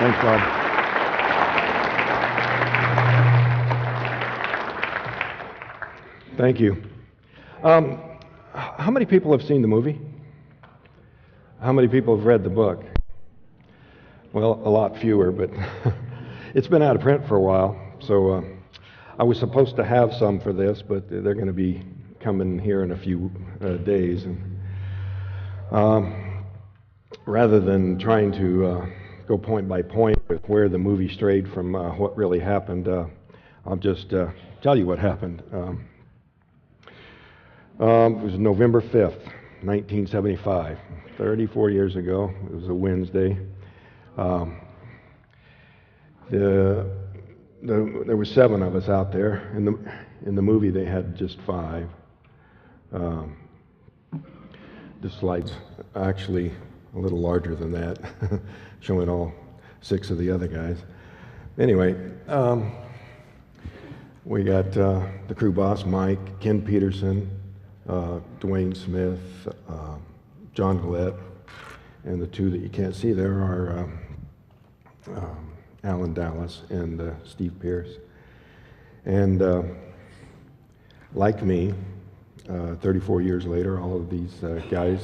Thanks, Bob. Thank you. How many people have seen the movie? How many people have read the book? Well, a lot fewer, but it's been out of print for a while, so I was supposed to have some for this, but they're going to be coming here in a few days. And rather than trying to go point by point with where the movie strayed from what really happened, I'll just tell you what happened. It was November 5th, 1975, 34 years ago. It was a Wednesday. There were 7 of us out there. In the movie, they had just 5. The slide's actually a little larger than that, showing all 6 of the other guys. Anyway, we got the crew boss, Mike, Ken Peterson, Dwayne Smith, John Gillette, and the 2 that you can't see there are Alan Dallas and Steve Pierce. And like me, 34 years later, all of these guys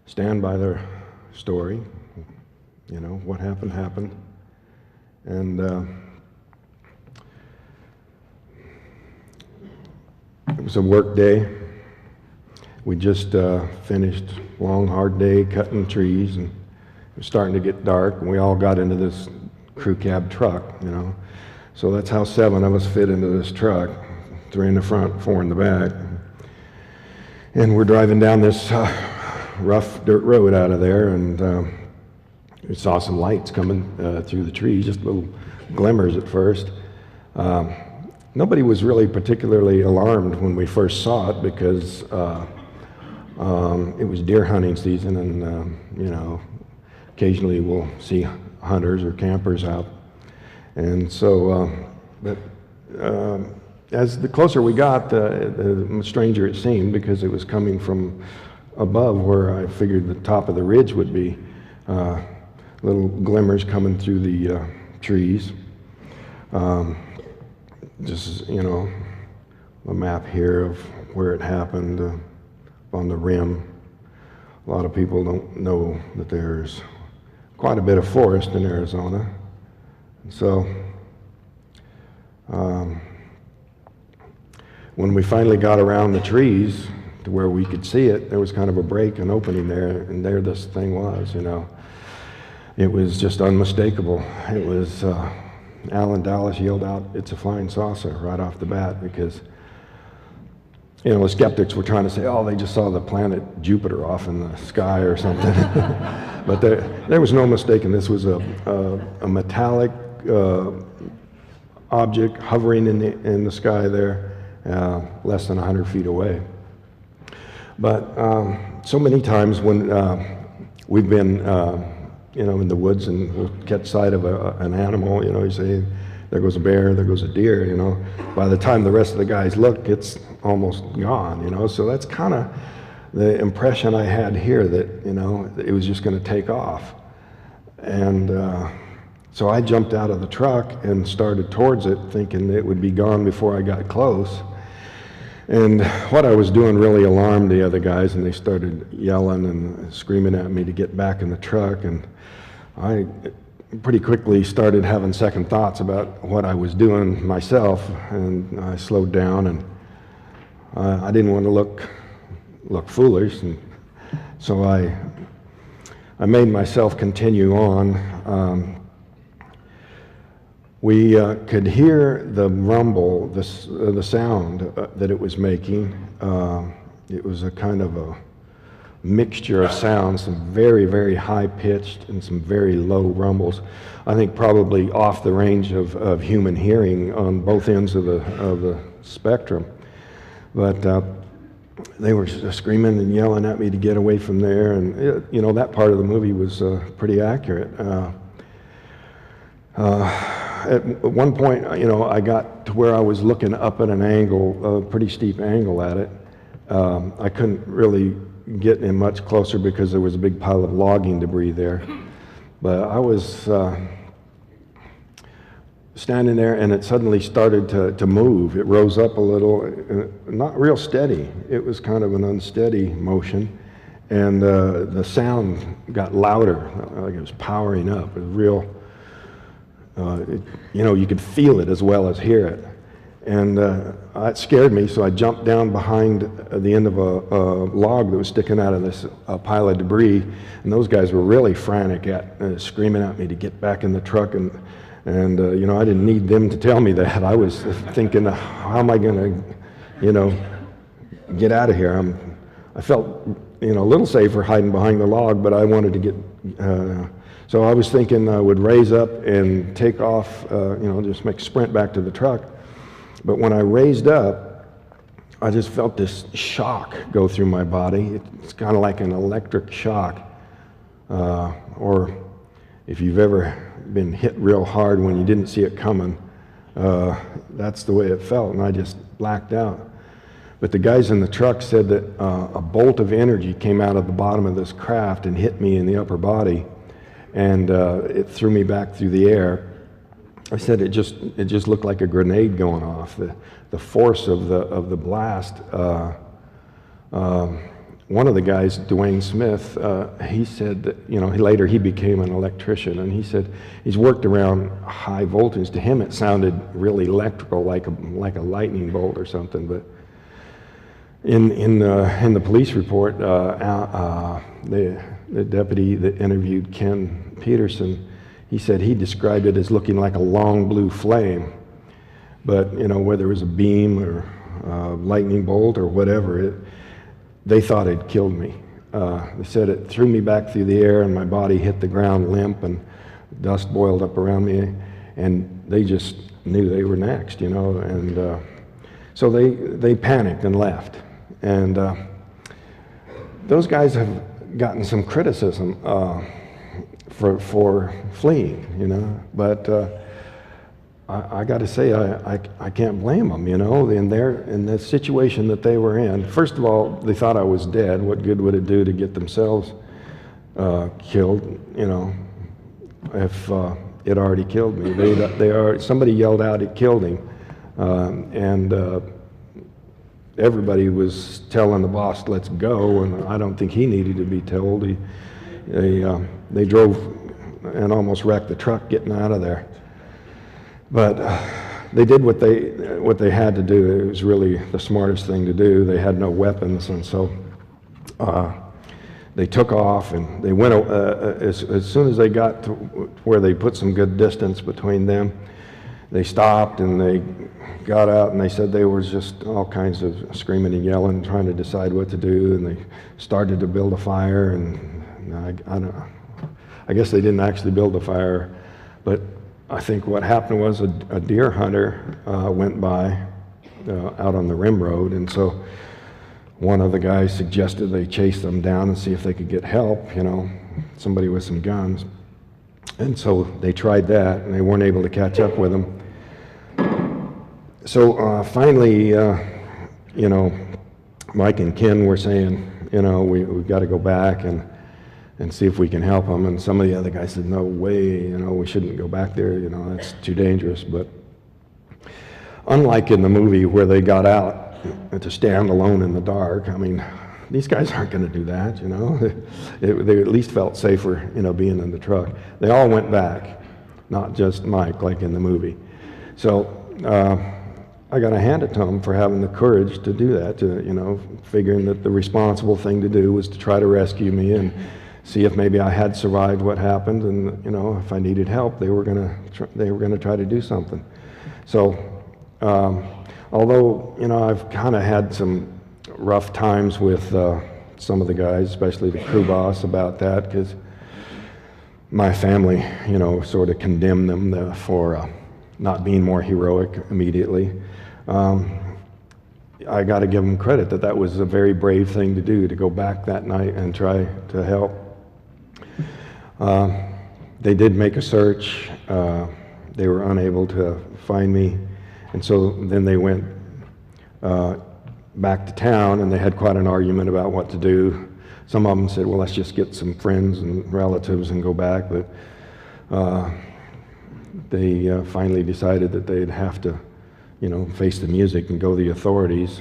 stand by their story. You know, what happened, happened. And it was a work day. We just finished a long, hard day cutting trees, and it was starting to get dark, and we all got into this crew cab truck, you know. So that's how 7 of us fit into this truck, 3 in the front, 4 in the back. And we're driving down this rough dirt road out of there, and we saw some lights coming through the trees, just little glimmers at first. Nobody was really particularly alarmed when we first saw it because it was deer hunting season, and you know, occasionally we'll see hunters or campers out. And so, as the closer we got, the stranger it seemed, because it was coming from above where I figured the top of the ridge would be. Little glimmers coming through the trees. Just, you know, a map here of where it happened on the rim. A lot of people don't know that there's quite a bit of forest in Arizona. So when we finally got around the trees to where we could see it, there was kind of a break, an opening there, and there this thing was, you know. It was just unmistakable. It was, Alan Dallas yelled out, "It's a flying saucer," right off the bat, because, you know, the skeptics were trying to say, oh, they just saw the planet Jupiter off in the sky or something. But there was no mistaking. This was a metallic object hovering in the sky there, less than 100 feet away. But so many times when we've been you know, in the woods, and we'll catch sight of an animal, you know, you say, there goes a bear, there goes a deer, you know. By the time the rest of the guys look, it's almost gone, you know. So that's kind of the impression I had here, that, you know, it was just going to take off. And so I jumped out of the truck and started towards it, thinking it would be gone before I got close. And what I was doing really alarmed the other guys, and they started yelling and screaming at me to get back in the truck. And I pretty quickly started having second thoughts about what I was doing myself, and I slowed down, and I didn't want to look foolish, and so I made myself continue on. We could hear the rumble, the sound that it was making. It was a kind of a mixture of sounds, some very, very high-pitched and some very low rumbles. I think probably off the range of human hearing on both ends of the spectrum. But they were screaming and yelling at me to get away from there, and you know, that part of the movie was pretty accurate. At one point, you know, I got to where I was looking up at an angle, a pretty steep angle at it. I couldn't really get in much closer because there was a big pile of logging debris there. But I was standing there, and it suddenly started to move. It rose up a little, not real steady. It was kind of an unsteady motion, and the sound got louder, like it was powering up. It was real, you could feel it as well as hear it. And it scared me, so I jumped down behind the end of a log that was sticking out of this pile of debris, and those guys were really frantic, screaming at me to get back in the truck, and I didn't need them to tell me that. I was thinking, how am I going to, get out of here? I felt, a little safer hiding behind the log, but I wanted to get, so I was thinking I would raise up and take off, just make a sprint back to the truck. But when I raised up, I just felt this shock go through my body. It's kind of like an electric shock, or if you've ever been hit real hard when you didn't see it coming, that's the way it felt, and I just blacked out. But the guys in the truck said that a bolt of energy came out of the bottom of this craft and hit me in the upper body, and it threw me back through the air. I said it just looked like a grenade going off. The force of the blast. One of the guys, Dwayne Smith, he said that, later he became an electrician, and he said he's worked around high voltage. To him it sounded really electrical, like a lightning bolt or something. But in the police report, the deputy that interviewed Ken Peterson, he said he described it as looking like a long blue flame. But whether it was a beam or a lightning bolt or whatever, they thought it killed me. They said it threw me back through the air, and my body hit the ground limp, and dust boiled up around me, and they just knew they were next, and so they panicked and left. And those guys have gotten some criticism for fleeing, but I got to say, I can't blame them, in the situation that they were in. First of all, they thought I was dead. What good would it do to get themselves killed, if it already killed me? Somebody yelled out it killed him, and everybody was telling the boss, let's go, and I don't think he needed to be told. They drove and almost wrecked the truck getting out of there. But they did what they had to do. It was really the smartest thing to do. They had no weapons, and so they took off, and they went as soon as they got to where they put some good distance between them. They stopped, and they got out, and they said they were just all kinds of screaming and yelling, trying to decide what to do, and they started to build a fire, and I guess they didn't actually build a fire, but I think what happened was a deer hunter went by out on the rim road, and so one of the guys suggested they chase them down and see if they could get help, somebody with some guns. And so they tried that, and they weren't able to catch up with them. So finally, Mike and Ken were saying, we've got to go back and see if we can help them. And some of the other guys said, no way, we shouldn't go back there, that's too dangerous. But unlike in the movie where they got out to stand alone in the dark, these guys aren't going to do that, They at least felt safer, being in the truck. They all went back, not just Mike, like in the movie. So I got to hand it to them for having the courage to do that, figuring that the responsible thing to do was to try to rescue me and see if maybe I had survived what happened, and if I needed help, they were gonna try to do something. So although I've kind of had some rough times with some of the guys, especially the crew boss, about that, because my family sort of condemned them for not being more heroic immediately. I got to give them credit that was a very brave thing to do, to go back that night and try to help. They did make a search. They were unable to find me, and so then they went back to town, and they had quite an argument about what to do. Some of them said, well, let's just get some friends and relatives and go back, but they finally decided that they'd have to, face the music and go to the authorities,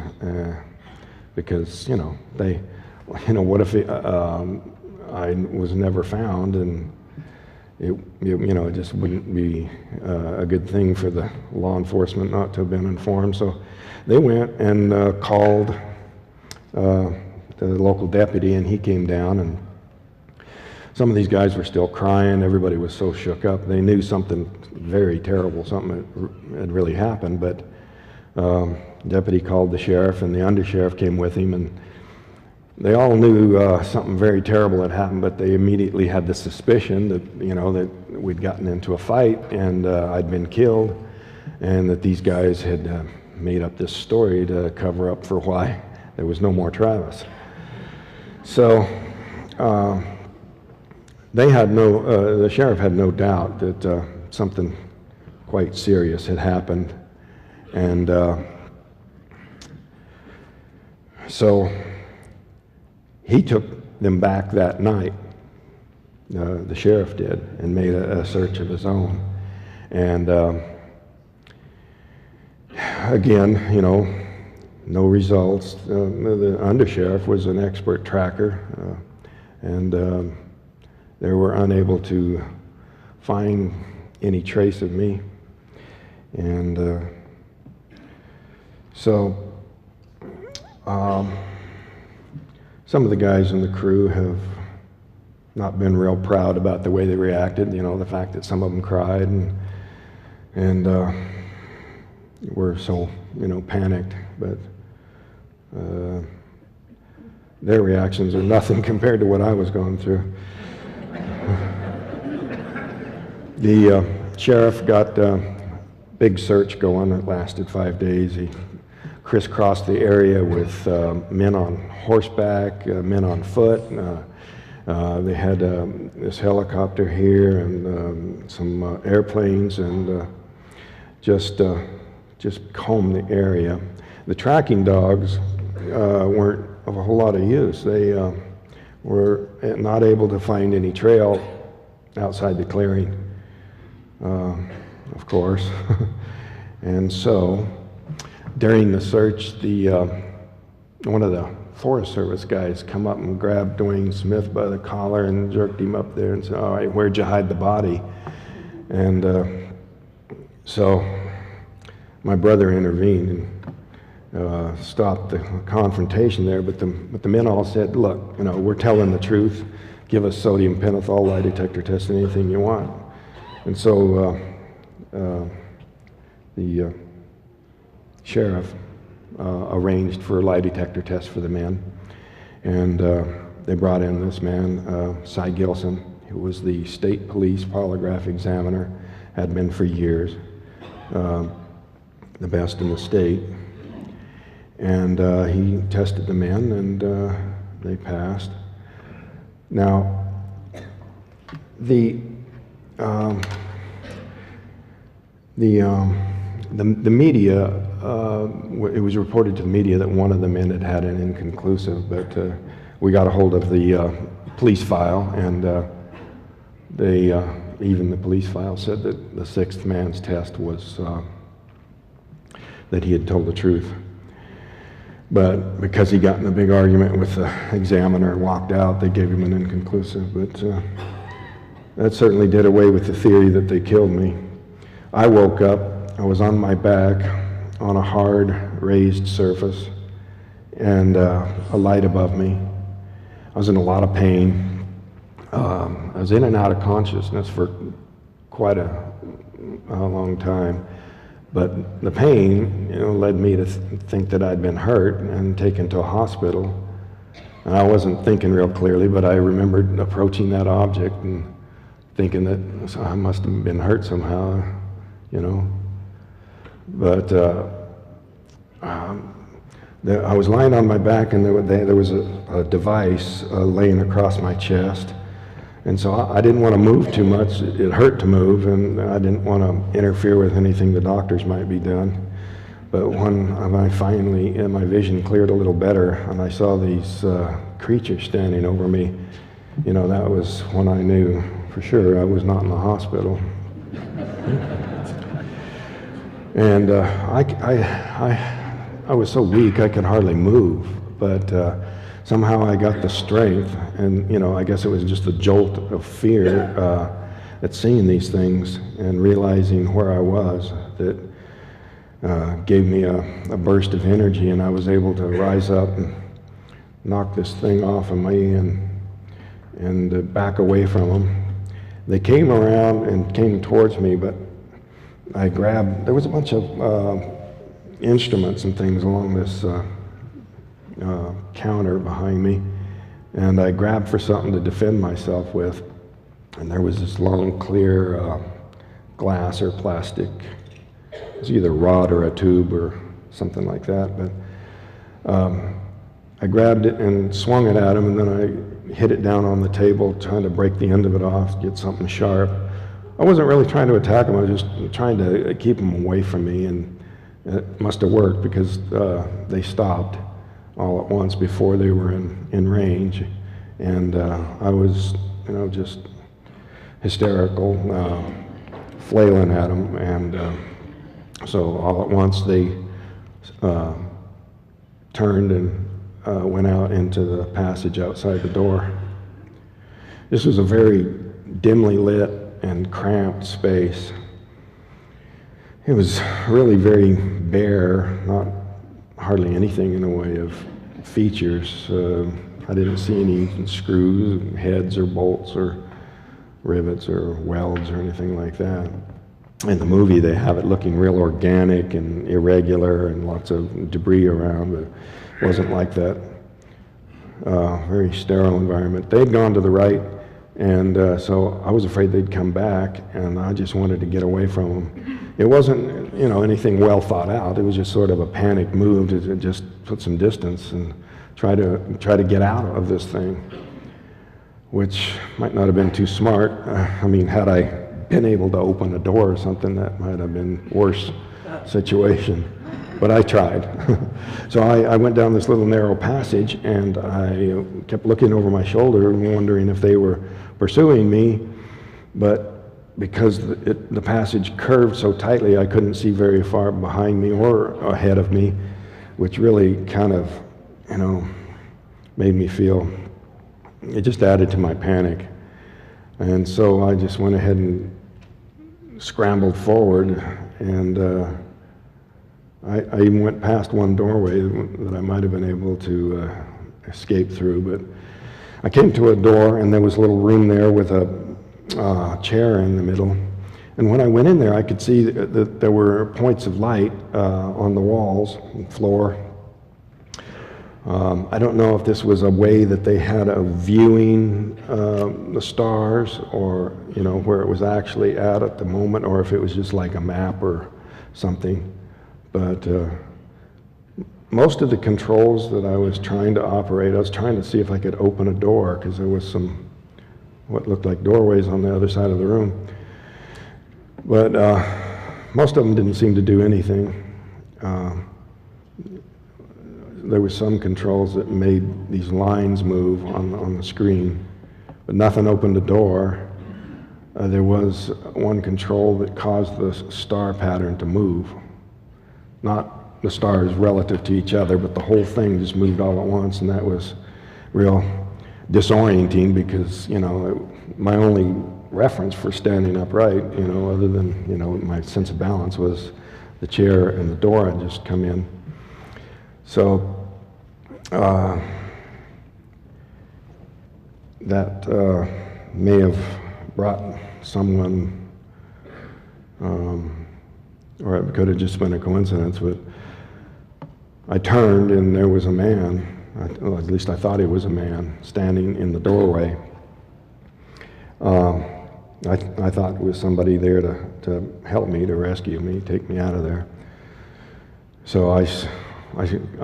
because, what if I was never found, and it just wouldn't be a good thing for the law enforcement not to have been informed. So they went and called the local deputy, and he came down, and some of these guys were still crying. Everybody was so shook up. They knew something very terrible, something had really happened, but the deputy called the sheriff, and the undersheriff came with him, and they all knew something very terrible had happened, but they immediately had the suspicion that, that we'd gotten into a fight, and I'd been killed, and that these guys had made up this story to cover up for why there was no more Travis. So the sheriff had no doubt that something quite serious had happened, and so he took them back that night, the sheriff did, and made a search of his own. And again, no results. The undersheriff was an expert tracker, and they were unable to find any trace of me. And so some of the guys in the crew have not been real proud about the way they reacted, the fact that some of them cried and were so, panicked, but their reactions are nothing compared to what I was going through. The sheriff got a big search going. It lasted 5 days. He crisscrossed the area with men on horseback, men on foot. They had this helicopter here and some airplanes, and just combed the area. The tracking dogs weren't of a whole lot of use. They were not able to find any trail outside the clearing, of course. And so during the search, one of the Forest Service guys come up and grabbed Dwayne Smith by the collar and jerked him up there and said, "All right, where'd you hide the body?" And so my brother intervened and stopped the confrontation there, but the men all said, "Look, we're telling the truth. Give us sodium pentothal, lie detector test, anything you want." And so the sheriff arranged for a lie detector test for the men, and they brought in this man, Cy Gilson, who was the state police polygraph examiner, had been for years, the best in the state, and he tested the men, and they passed. Now, the media, it was reported to the media that one of the men had an inconclusive, but we got a hold of the police file, and even the police file said that the sixth man's test was that he had told the truth. But because he got in a big argument with the examiner and walked out, they gave him an inconclusive. But that certainly did away with the theory that they killed me. I woke up, I was on my back on a hard raised surface, and a light above me. I was in a lot of pain. I was in and out of consciousness for quite a long time. But the pain, led me to think that I'd been hurt and taken to a hospital. And I wasn't thinking real clearly, but I remembered approaching that object and thinking that I must have been hurt somehow, But I was lying on my back, and there was a device laying across my chest. And so I didn't want to move too much. It hurt to move, and I didn't want to interfere with anything the doctors might be doing. But when my vision cleared a little better, and I saw these creatures standing over me, that was when I knew for sure. I was not in the hospital. And I was so weak I could hardly move, but somehow I got the strength, and I guess it was just a jolt of fear at seeing these things and realizing where I was that gave me a burst of energy, and I was able to rise up and knock this thing off of me and back away from them. They came around and came towards me, but I grabbed, there was a bunch of instruments and things along this counter behind me, and I grabbed for something to defend myself with, and there was this long clear glass or plastic. It was either rod or a tube or something like that, but I grabbed it and swung it at him, and then I hit it down on the table, trying to break the end of it off, get something sharp. I wasn't really trying to attack him, I was just trying to keep him away from me, and it must have worked because they stopped all at once before they were in range, and I was, just hysterical, flailing at them, and so all at once they turned and went out into the passage outside the door. This was a very dimly lit and cramped space. It was really very bare, not hardly anything in the way of features. I didn't see any screws, heads, or bolts, or rivets, or welds, or anything like that. In the movie, they have it looking real organic and irregular and lots of debris around, but it wasn't like that. Very sterile environment. They'd gone to the right, and so I was afraid they'd come back, and I just wanted to get away from them. It wasn't, anything well thought out. It was just sort of a panic move to just put some distance and try to get out of this thing, which might not have been too smart. Had I been able to open a door or something, that might have been worse situation. But I tried. So I went down this little narrow passage, and I kept looking over my shoulder and wondering if they were pursuing me, but because the passage curved so tightly, I couldn't see very far behind me or ahead of me, which really kind of, made me feel, it just added to my panic. And so I just went ahead and scrambled forward, and I even went past one doorway that I might have been able to escape through, but I came to a door, and there was a little room there with a chair in the middle. And when I went in there, I could see that there were points of light on the walls and floor. I don't know if this was a way that they had of viewing the stars, or where it was actually at the moment, or if it was just like a map or something. But most of the controls that I was trying to operate, I was trying to see if I could open a door, because there was some what looked like doorways on the other side of the room. But most of them didn't seem to do anything. There were some controls that made these lines move on the screen, but nothing opened the door. There was one control that caused the star pattern to move. Not the stars relative to each other, but the whole thing just moved all at once, and that was real disorienting because, my only reference for standing upright, other than, my sense of balance was the chair and the door had just come in. So that may have brought someone, or it could have just been a coincidence, but I turned and there was a man, well, at least I thought he was a man, standing in the doorway. I thought it was somebody there to help me, to rescue me, take me out of there. So I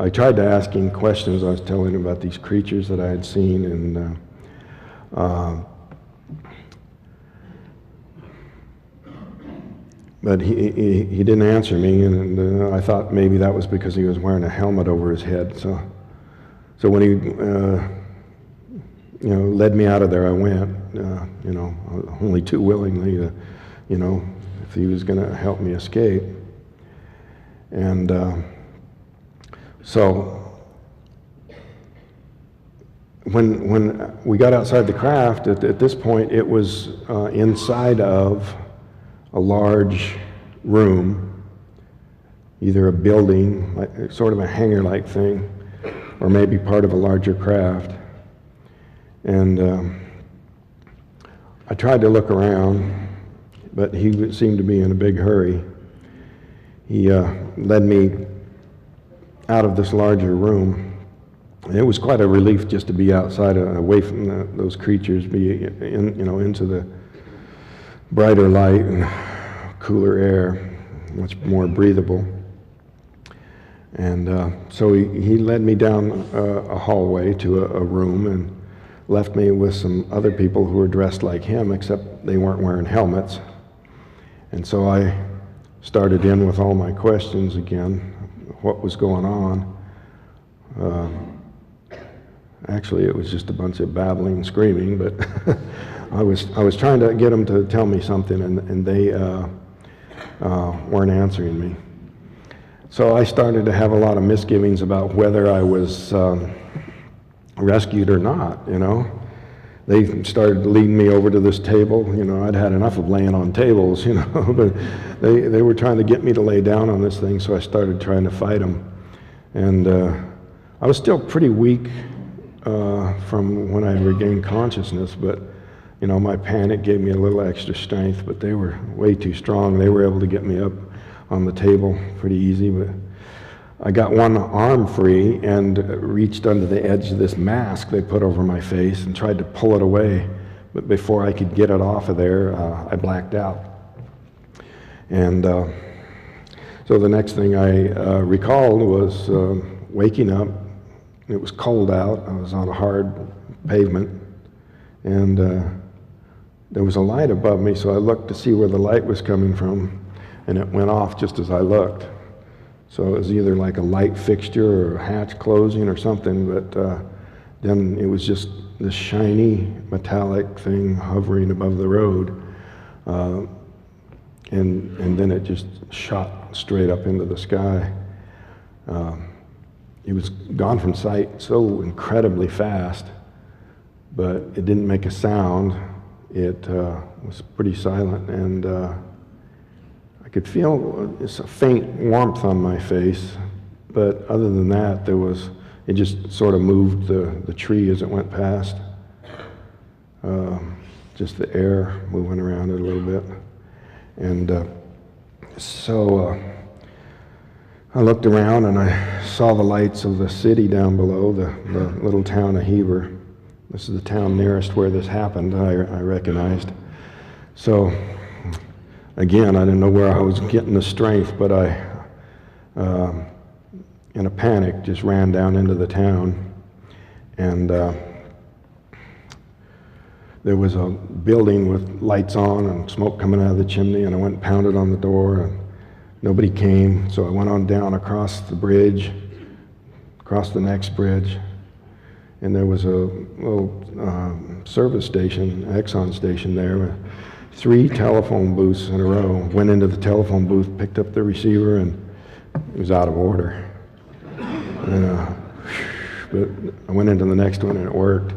tried to ask him questions. I was telling him about these creatures that I had seen, and but he didn't answer me, and I thought maybe that was because he was wearing a helmet over his head. So when he led me out of there, I went. you know, only too willingly to, you know, if he was going to help me escape. And so when we got outside the craft, at this point it was inside of a large room, either a building, like, sort of a hangar-like thing, or maybe part of a larger craft. And I tried to look around, but he seemed to be in a big hurry. He led me out of this larger room. It was quite a relief just to be outside, away from those creatures, be in, you know, into the brighter light and cooler air, much more breathable. And so he led me down a hallway to a room and left me with some other people who were dressed like him, except they weren't wearing helmets. And so I started in with all my questions again, what was going on. Actually, it was just a bunch of babbling and screaming, but I was trying to get them to tell me something, and they weren't answering me. So I started to have a lot of misgivings about whether I was rescued or not, you know. They started leading me over to this table. You know, I'd had enough of laying on tables, you know, but they were trying to get me to lay down on this thing, so I started trying to fight them. And I was still pretty weak from when I regained consciousness, but, you know, my panic gave me a little extra strength, but they were way too strong. They were able to get me up on the table pretty easy, but I got one arm free and reached under the edge of this mask they put over my face and tried to pull it away, but before I could get it off of there, I blacked out. And so the next thing I recalled was waking up. It was cold out. I was on a hard pavement, and there was a light above me, so I looked to see where the light was coming from, and it went off just as I looked. So it was either like a light fixture or a hatch closing or something, but then it was just this shiny metallic thing hovering above the road, and then it just shot straight up into the sky. It was gone from sight so incredibly fast, but it didn't make a sound. It was pretty silent, and I could feel a faint warmth on my face, but other than that, it just sort of moved the tree as it went past. Just the air moving around it a little bit. And so I looked around and I saw the lights of the city down below, the little town of Heber. This is the town nearest where this happened, I recognized. So again, I didn't know where I was getting the strength, but I, in a panic, just ran down into the town. And there was a building with lights on and smoke coming out of the chimney, and I went and pounded on the door, and nobody came. So I went on down across the bridge, across the next bridge, and there was a little service station, Exxon station there. 3 telephone booths in a row. Went into the telephone booth, picked up the receiver, and it was out of order. And, but I went into the next one and it worked.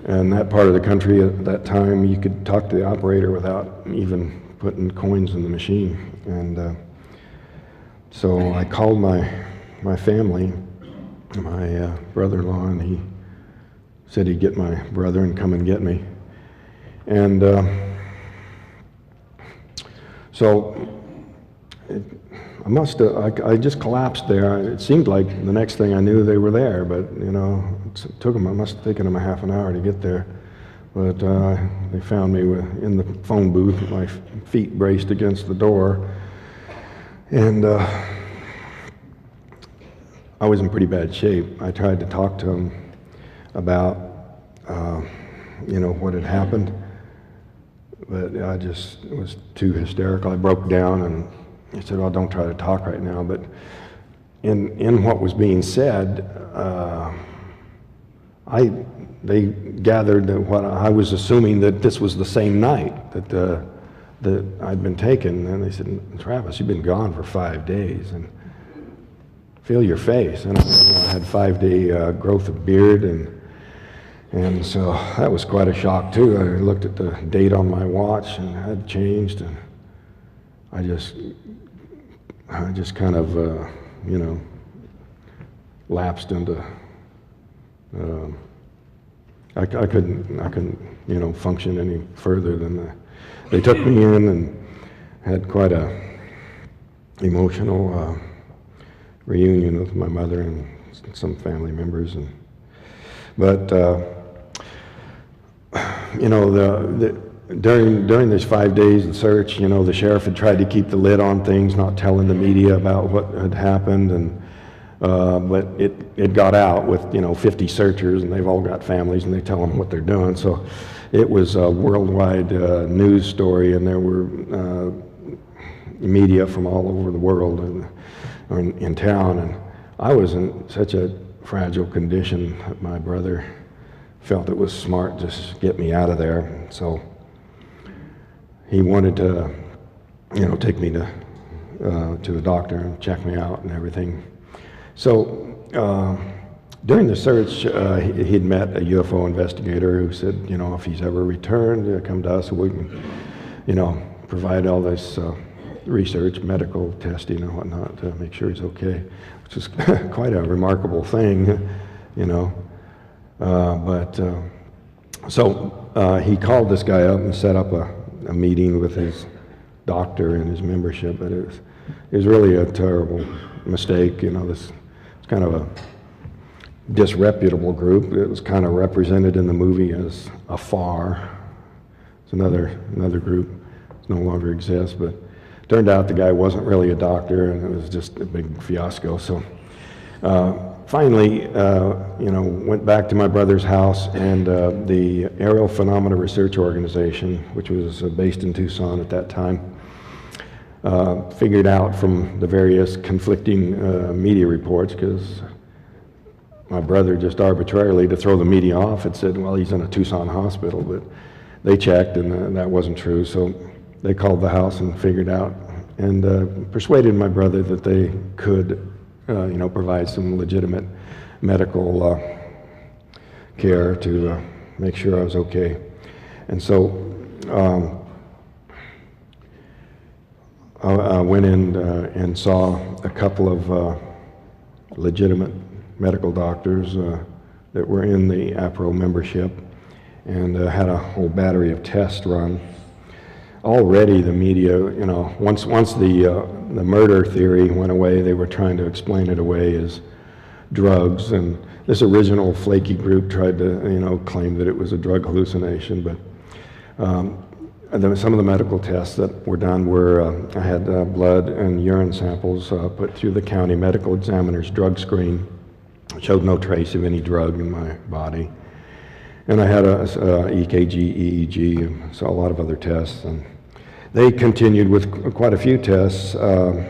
And that part of the country at that time, you could talk to the operator without even putting coins in the machine. And so I called my family, my brother-in-law, and he said he'd get my brother and come and get me. And so I just collapsed there. It seemed like the next thing I knew they were there, but you know, it took them, I must have taken them a half an hour to get there. But they found me in the phone booth, with my feet braced against the door. And I was in pretty bad shape. I tried to talk to them about, you know, what had happened. But I just was too hysterical. I broke down and I said, well, don't try to talk right now. But in what was being said, they gathered that what I was assuming that this was the same night that I'd been taken, and they said, "Travis, you've been gone for 5 days, and feel your face." And I had 5-day growth of beard, and so that was quite a shock too. I looked at the date on my watch, and it had changed, and I just kind of lapsed into. I couldn't function any further than that. They took me in and had quite a emotional reunion with my mother and some family members, but during these 5 days of search, the sheriff had tried to keep the lid on things, not telling the media about what had happened, and but it got out with 50 searchers, and they've all got families, and they tell them what they're doing. So it was a worldwide news story, and there were media from all over the world in town, and I was in such a fragile condition that my brother felt it was smart to just get me out of there. So he wanted to take me to the doctor and check me out and everything. So during the search, he'd met a UFO investigator who said, if he's ever returned, come to us, we can, provide all this research, medical testing and whatnot to make sure he's okay, which is quite a remarkable thing, So he called this guy up and set up a meeting with his doctor and his membership, but it was really a terrible mistake. This kind of a disreputable group. It was kind of represented in the movie as a FAR. It's another group. It no longer exists, but it turned out the guy wasn't really a doctor, and it was just a big fiasco. So finally, went back to my brother's house, and the Aerial Phenomena Research Organization, which was based in Tucson at that time, figured out from the various conflicting media reports, because my brother just arbitrarily, to throw the media off, had said, well, he's in a Tucson hospital, but they checked and that wasn't true. So they called the house and figured out and persuaded my brother that they could provide some legitimate medical care to make sure I was okay. And so I went in and saw a couple of legitimate medical doctors that were in the APRO membership, and had a whole battery of tests run. Already the media, once the murder theory went away, they were trying to explain it away as drugs, and this original flaky group tried to claim that it was a drug hallucination, but some of the medical tests that were done were, I had blood and urine samples put through the county medical examiner's drug screen. It showed no trace of any drug in my body. And I had a EKG, EEG, and saw a lot of other tests. And they continued with quite a few tests that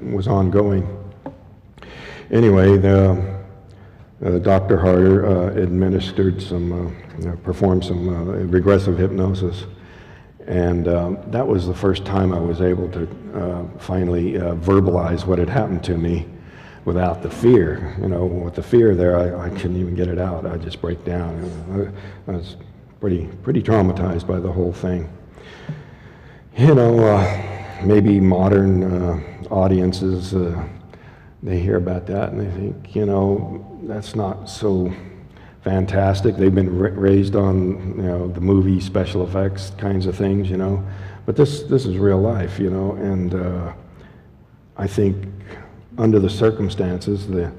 was ongoing. Anyway, Dr. Harder administered performed some regressive hypnosis, and that was the first time I was able to finally verbalize what had happened to me without the fear. With the fear there, I couldn't even get it out. I'd just break down. I was pretty traumatized by the whole thing. Maybe modern audiences, they hear about that and they think, that's not so fantastic. They've been raised on, the movie special effects kinds of things, but this is real life, and I think under the circumstances, the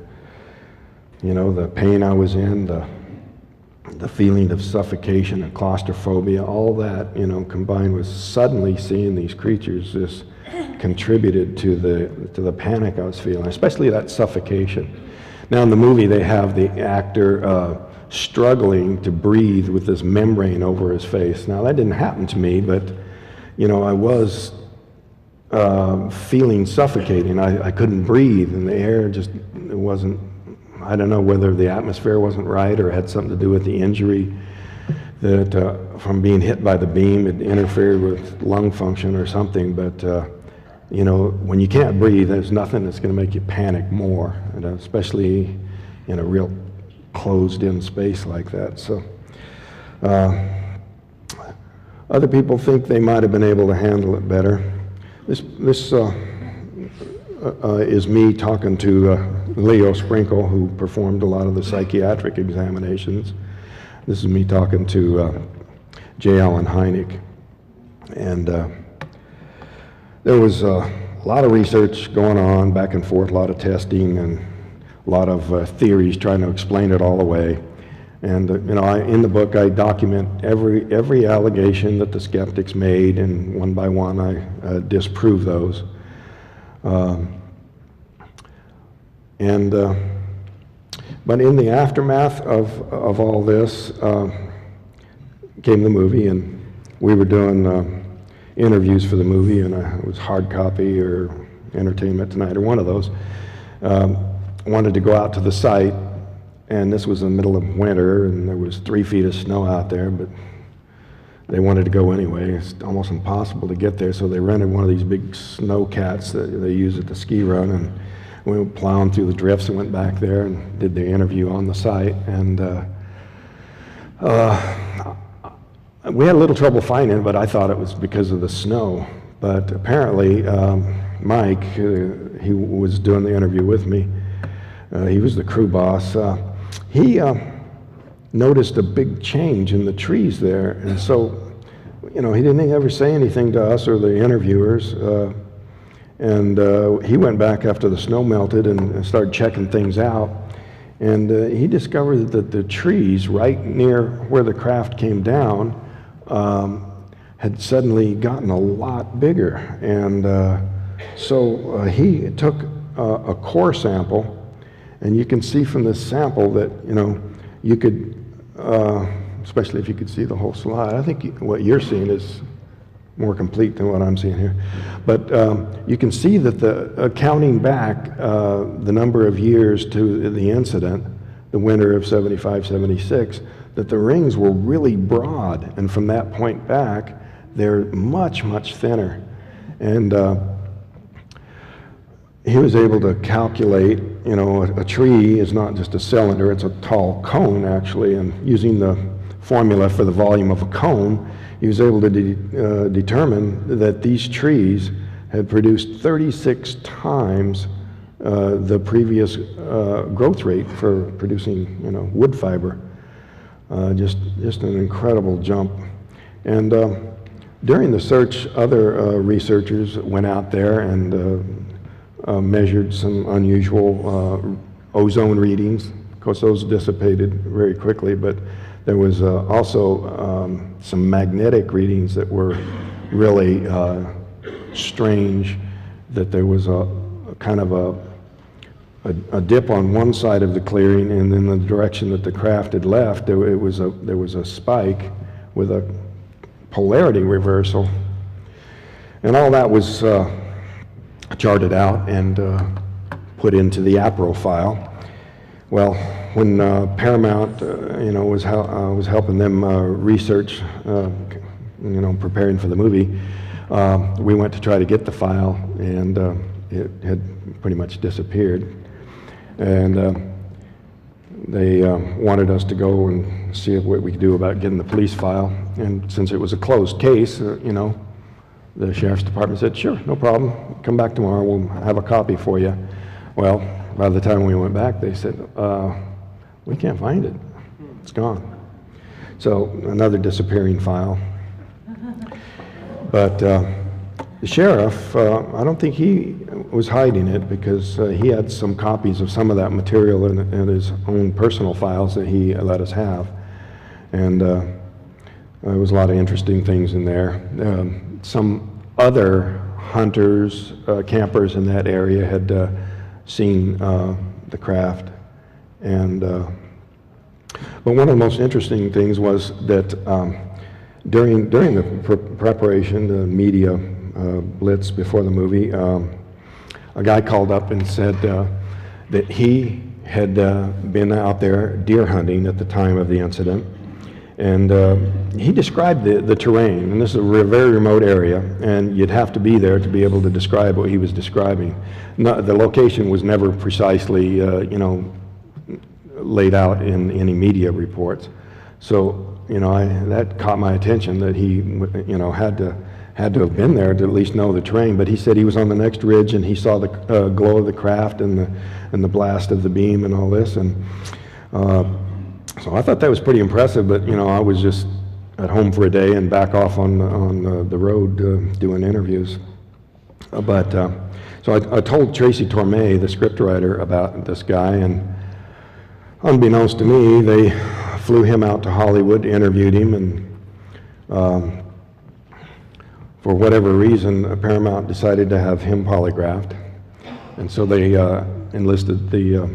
pain I was in, the feeling of suffocation and claustrophobia, all that, combined with suddenly seeing these creatures, just contributed to the panic I was feeling, especially that suffocation. Now in the movie, they have the actor struggling to breathe with this membrane over his face. Now that didn't happen to me, but I was feeling suffocating. I couldn't breathe, and the air just, it wasn't, I don't know whether the atmosphere wasn't right or had something to do with the injury that from being hit by the beam, it interfered with lung function or something. But you know, when you can't breathe, there's nothing that's going to make you panic more, and especially in a real closed-in space like that. So other people think they might have been able to handle it better. This is me talking to Leo Sprinkle, who performed a lot of the psychiatric examinations. This is me talking to J. Allen Hynek. And there was a lot of research going on back and forth, a lot of testing and a lot of theories trying to explain it all away. And you know, in the book I document every allegation that the skeptics made, and one by one I disprove those. But in the aftermath of all this came the movie, and we were doing interviews for the movie, and it was Hard Copy or Entertainment Tonight or one of those. Wanted to go out to the site, and this was in the middle of winter, and there was 3 feet of snow out there, but they wanted to go anyway. It's almost impossible to get there, so they rented one of these big snow cats that they use at the ski run, and we went plowing through the drifts and went back there and did the interview on the site. And we had a little trouble finding it, but I thought it was because of the snow. But apparently, Mike, he was doing the interview with me, he was the crew boss, he noticed a big change in the trees there. And so, you know, he didn't ever say anything to us or the interviewers. And he went back after the snow melted and started checking things out. And he discovered that the trees right near where the craft came down had suddenly gotten a lot bigger. And so he took a core sample, and you can see from this sample that, you know, you could, especially if you could see the whole slide. I think what you're seeing is more complete than what I'm seeing here. But you can see that counting back the number of years to the incident, the winter of 75, 76, that the rings were really broad. And from that point back, they're much, much thinner. And he was able to calculate, you know, a tree is not just a cylinder, it's a tall cone actually, and using the formula for the volume of a cone, he was able to determine that these trees had produced 36 times the previous growth rate for producing, you know, wood fiber. Just an incredible jump. And during the search, other researchers went out there and measured some unusual ozone readings. Of course, those dissipated very quickly, but there was also some magnetic readings that were really strange, that there was a kind of a dip on one side of the clearing, and in the direction that the craft had left, there was a spike with a polarity reversal. And all that was charted out and put into the APRO file. Well, when Paramount, you know, was helping them research, you know, preparing for the movie, we went to try to get the file, and it had pretty much disappeared. And they wanted us to go and see what we could do about getting the police file. And since it was a closed case, you know, the sheriff's department said, sure, no problem, come back tomorrow, we'll have a copy for you. Well, by the time we went back, they said, we can't find it, it's gone. So another disappearing file. But the sheriff, I don't think he was hiding it, because he had some copies of some of that material in his own personal files that he let us have. And there was a lot of interesting things in there. Some other hunters, campers in that area had seen the craft. And but one of the most interesting things was that during the preparation, the media blitz before the movie, a guy called up and said that he had been out there deer hunting at the time of the incident. And he described the terrain, and this is a very remote area, and you'd have to be there to be able to describe what he was describing. The location was never precisely, laid out in any media reports. So, that caught my attention that he, had to have been there to at least know the terrain. But he said he was on the next ridge and he saw the glow of the craft and the blast of the beam and all this. And so I thought that was pretty impressive. But I was just at home for a day and back off on the road doing interviews. So I told Tracy Torme, the scriptwriter, about this guy, and unbeknownst to me, they flew him out to Hollywood, interviewed him, and for whatever reason, Paramount decided to have him polygraphed. And so they enlisted the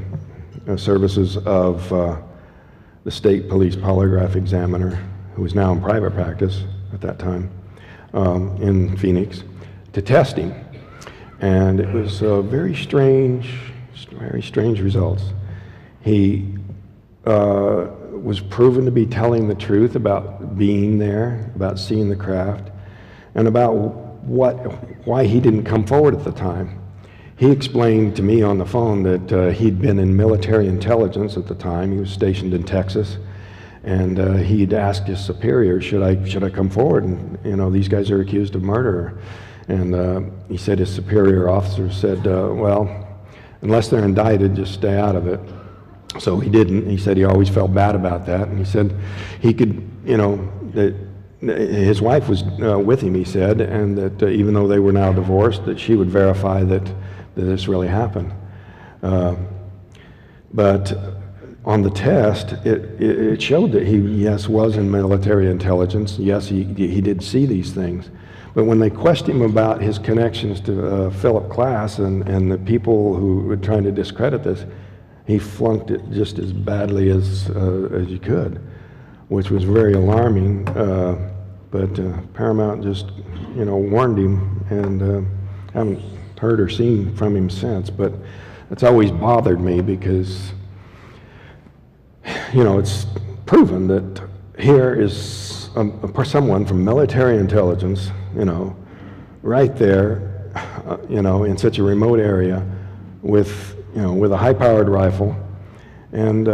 services of the state police polygraph examiner, who was now in private practice at that time, in Phoenix, to test him. And it was very strange results. He was proven to be telling the truth about being there, about seeing the craft, and about why he didn't come forward at the time. He explained to me on the phone that he'd been in military intelligence at the time. He was stationed in Texas, and he'd asked his superior, should I come forward? And these guys are accused of murder. And he said his superior officer said, well, unless they're indicted, just stay out of it. So he didn't. He said he always felt bad about that, and he said he could, that his wife was with him, he said, and that even though they were now divorced, that she would verify that this really happened. But on the test, it showed that he, yes, was in military intelligence. Yes, he did see these things. But when they questioned him about his connections to Philip Klass and the people who were trying to discredit this, he flunked it just as badly as you could, which was very alarming. But Paramount just, warned him, and haven't heard or seen from him since. But it's always bothered me because, it's proven that here is someone from military intelligence, right there, in such a remote area with a high-powered rifle, and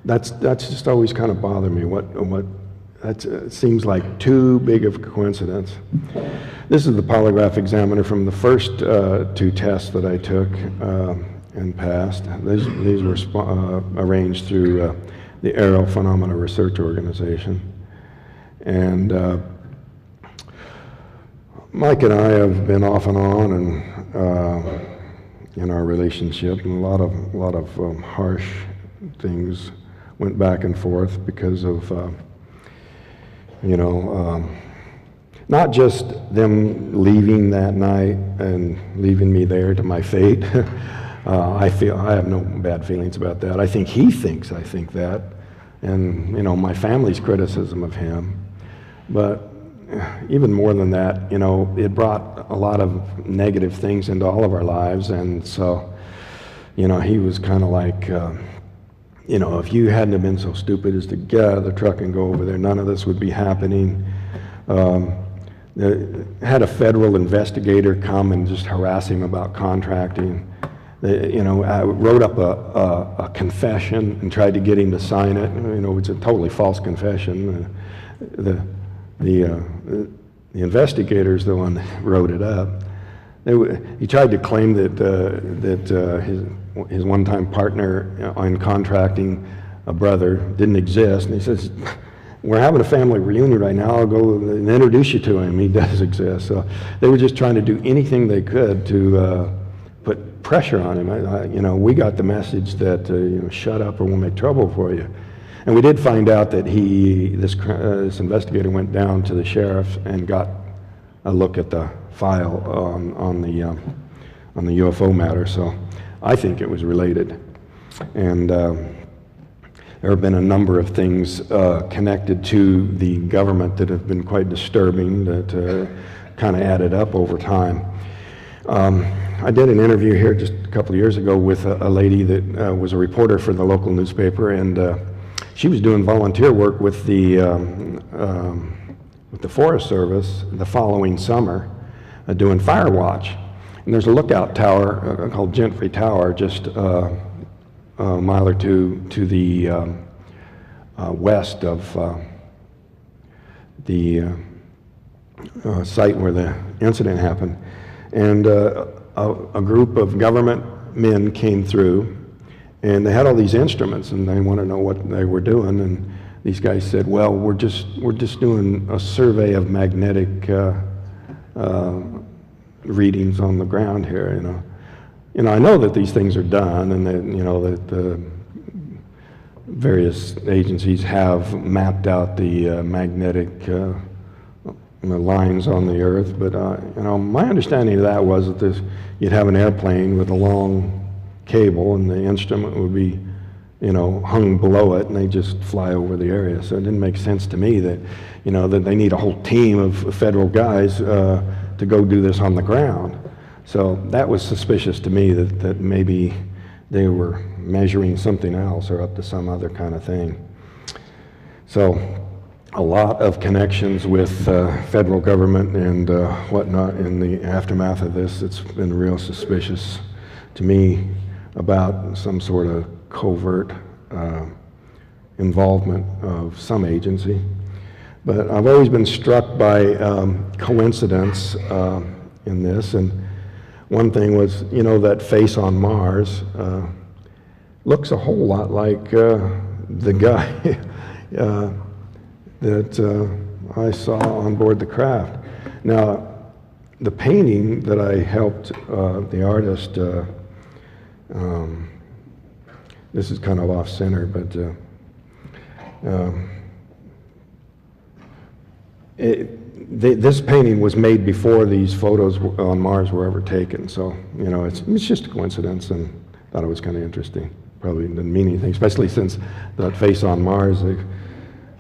that's just always kind of bothered me. It seems like too big of a coincidence. This is the polygraph examiner from the first two tests that I took and passed. These were arranged through the Aerial Phenomena Research Organization, and Mike and I have been off and on, and in our relationship, and a lot of harsh things went back and forth because of not just them leaving that night and leaving me there to my fate. I have no bad feelings about that. I think he thinks I think that, and my family's criticism of him. But even more than that, it brought a lot of negative things into all of our lives, and so, he was kind of like, if you hadn't have been so stupid as to get out of the truck and go over there, none of this would be happening. Had a federal investigator come and just harass him about contracting. I wrote up a confession and tried to get him to sign it. It's a totally false confession. The investigator's the one that wrote it up. He tried to claim that his one-time partner in contracting, a brother, didn't exist. And he says, we're having a family reunion right now. I'll go and introduce you to him. He does exist. So they were just trying to do anything they could to put pressure on him. We got the message that, shut up or we'll make trouble for you. And we did find out that this investigator went down to the sheriff and got a look at the file on the UFO matter. So I think it was related. And there have been a number of things connected to the government that have been quite disturbing, that kind of added up over time. I did an interview here just a couple of years ago with a lady that was a reporter for the local newspaper, and she was doing volunteer work with the Forest Service the following summer, doing fire watch. And there's a lookout tower called Gentry Tower just a mile or two to the west of the site where the incident happened. And a group of government men came through, and they had all these instruments, and they wanted to know what they were doing. And these guys said, "Well, we're just doing a survey of magnetic readings on the ground here. You know, I know that these things are done, and that that the various agencies have mapped out the magnetic lines on the Earth, but my understanding of that was that you'd have an airplane with a long cable, and the instrument would be, hung below it, and they just fly over the area. So it didn't make sense to me that, that they need a whole team of federal guys to go do this on the ground. So that was suspicious to me that maybe they were measuring something else or up to some other kind of thing. So a lot of connections with federal government and whatnot in the aftermath of this. It's been real suspicious to me about some sort of covert involvement of some agency. But I've always been struck by coincidence in this. And one thing was, that face on Mars looks a whole lot like the guy that I saw on board the craft. Now, the painting that I helped the artist, this is kind of off-center, but this painting was made before these photos on Mars were ever taken. So, it's just a coincidence, and thought it was kind of interesting. Probably didn't mean anything, especially since that face on Mars, they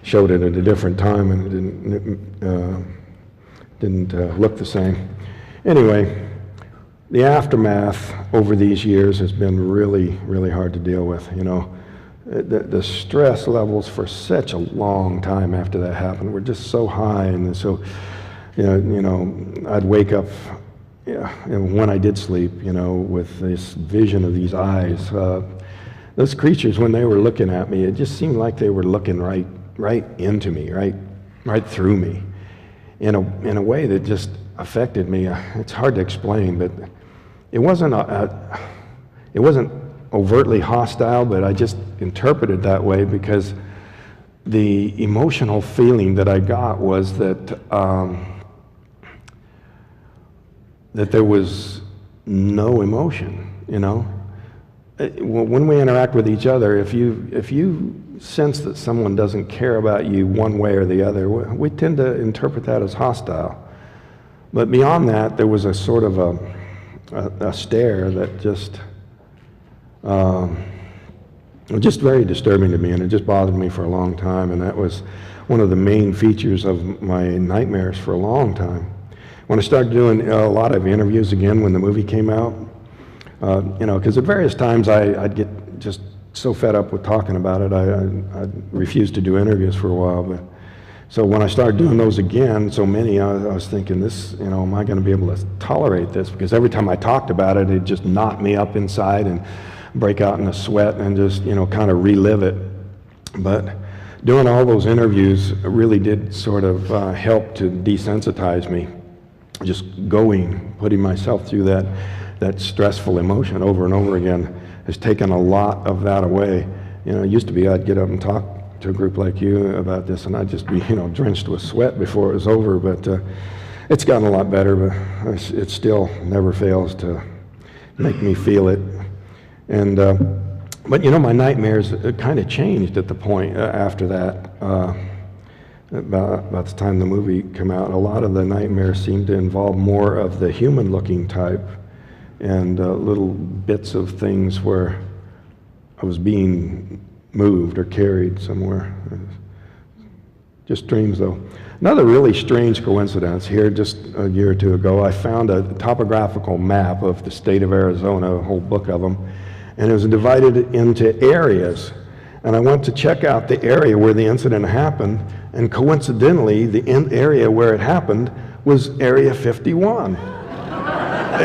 showed it at a different time, and it didn't look the same. Anyway, the aftermath over these years has been really, really hard to deal with. The stress levels for such a long time after that happened were just so high, and so I'd wake up when I did sleep, with this vision of these eyes. Those creatures, when they were looking at me, it just seemed like they were looking right into me, right through me, in a way that just affected me. It's hard to explain, but it wasn't overtly hostile, but I just interpreted that way because the emotional feeling that I got was that that there was no emotion. When we interact with each other, if you sense that someone doesn't care about you one way or the other, we tend to interpret that as hostile. But beyond that, there was a sort of a stare that just very disturbing to me, and it just bothered me for a long time, and that was one of the main features of my nightmares for a long time. When I started doing a lot of interviews again when the movie came out, because at various times I'd get just so fed up with talking about it, I refused to do interviews for a while. But so when I started doing those again, so many, I was thinking, am I going to be able to tolerate this? Because every time I talked about it, it just knocked me up inside and break out in a sweat and just, kind of relive it. But doing all those interviews really did sort of help to desensitize me. Just putting myself through that stressful emotion over and over again has taken a lot of that away. It used to be I'd get up and talk to a group like you about this, and I'd just be, drenched with sweat before it was over. But it's gotten a lot better, but it still never fails to make me feel it. And but my nightmares kind of changed at the point after that. About the time the movie came out, a lot of the nightmares seemed to involve more of the human-looking type, and little bits of things where I was being moved or carried somewhere. Just dreams, though. Another really strange coincidence here, just a year or two ago, I found a topographical map of the state of Arizona, a whole book of them, and it was divided into areas. And I went to check out the area where the incident happened, and coincidentally, the area where it happened was Area 51. You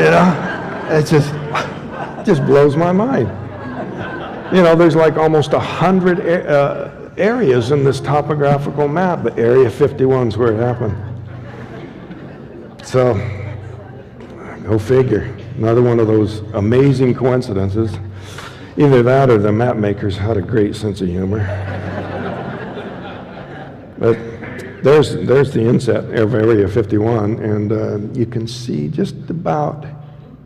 know, it just blows my mind. You know, there's like almost 100 areas in this topographical map, but Area 51 is where it happened. So, go figure. Another one of those amazing coincidences. Either that or the map makers had a great sense of humor. But there's the inset of Area 51, and you can see just about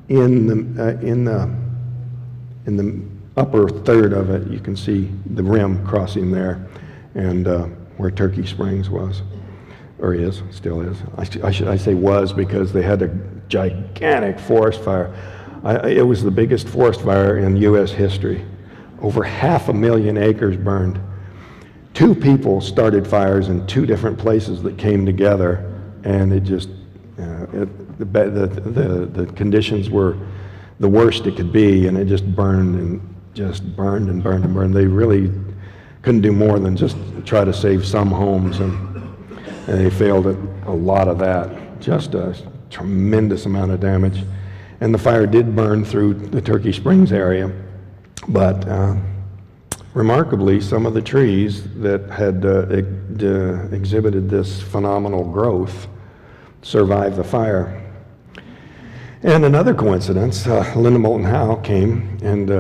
in the upper third of it, you can see the rim crossing there, and where Turkey Springs was, or is, still is. I say was because they had a gigantic forest fire. It was the biggest forest fire in U.S. history. Over 500,000 acres burned. 2 people started fires in 2 different places that came together, and it just, the conditions were the worst it could be, and it just burned and burned and burned and burned. They really couldn't do more than just try to save some homes, and they failed at a lot of that. Just a tremendous amount of damage. And the fire did burn through the Turkey Springs area, but remarkably, some of the trees that had exhibited this phenomenal growth survived the fire. And another coincidence, Linda Moulton Howe came, and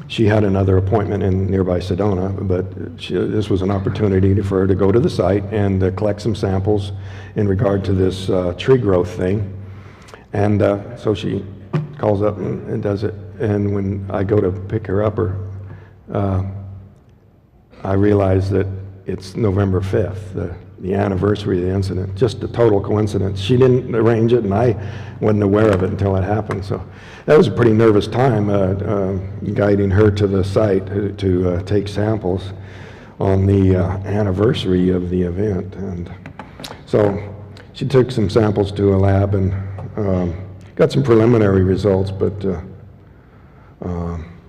she had another appointment in nearby Sedona, but this was an opportunity for her to go to the site and collect some samples in regard to this tree growth thing. And so she calls up and does it. And when I go to pick her up, I realize that it's November 5th, the anniversary of the incident. Just a total coincidence. She didn't arrange it, and I wasn't aware of it until it happened. So that was a pretty nervous time, guiding her to the site to take samples on the anniversary of the event. And so she took some samples to a lab and got some preliminary results, but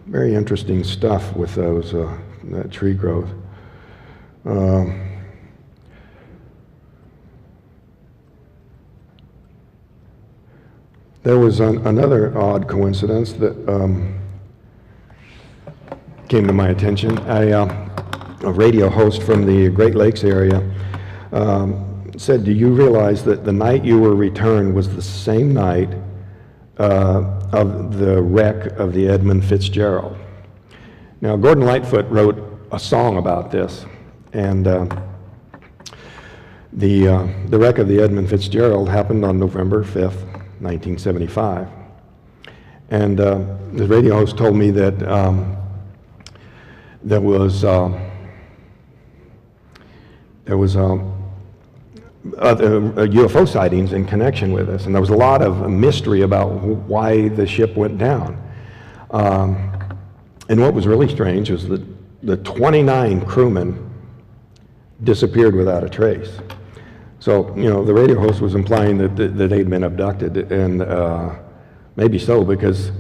very interesting stuff with those that tree growth. There was another odd coincidence that came to my attention. A radio host from the Great Lakes area said, "Do you realize that the night you were returned was the same night of the wreck of the Edmund Fitzgerald?" Now, Gordon Lightfoot wrote a song about this, and the wreck of the Edmund Fitzgerald happened on November 5th, 1975. And the radio host told me that there was other UFO sightings in connection with this, and there was a lot of mystery about why the ship went down. And what was really strange was that the 29 crewmen disappeared without a trace. So, you know, the radio host was implying that they'd been abducted, and maybe so, because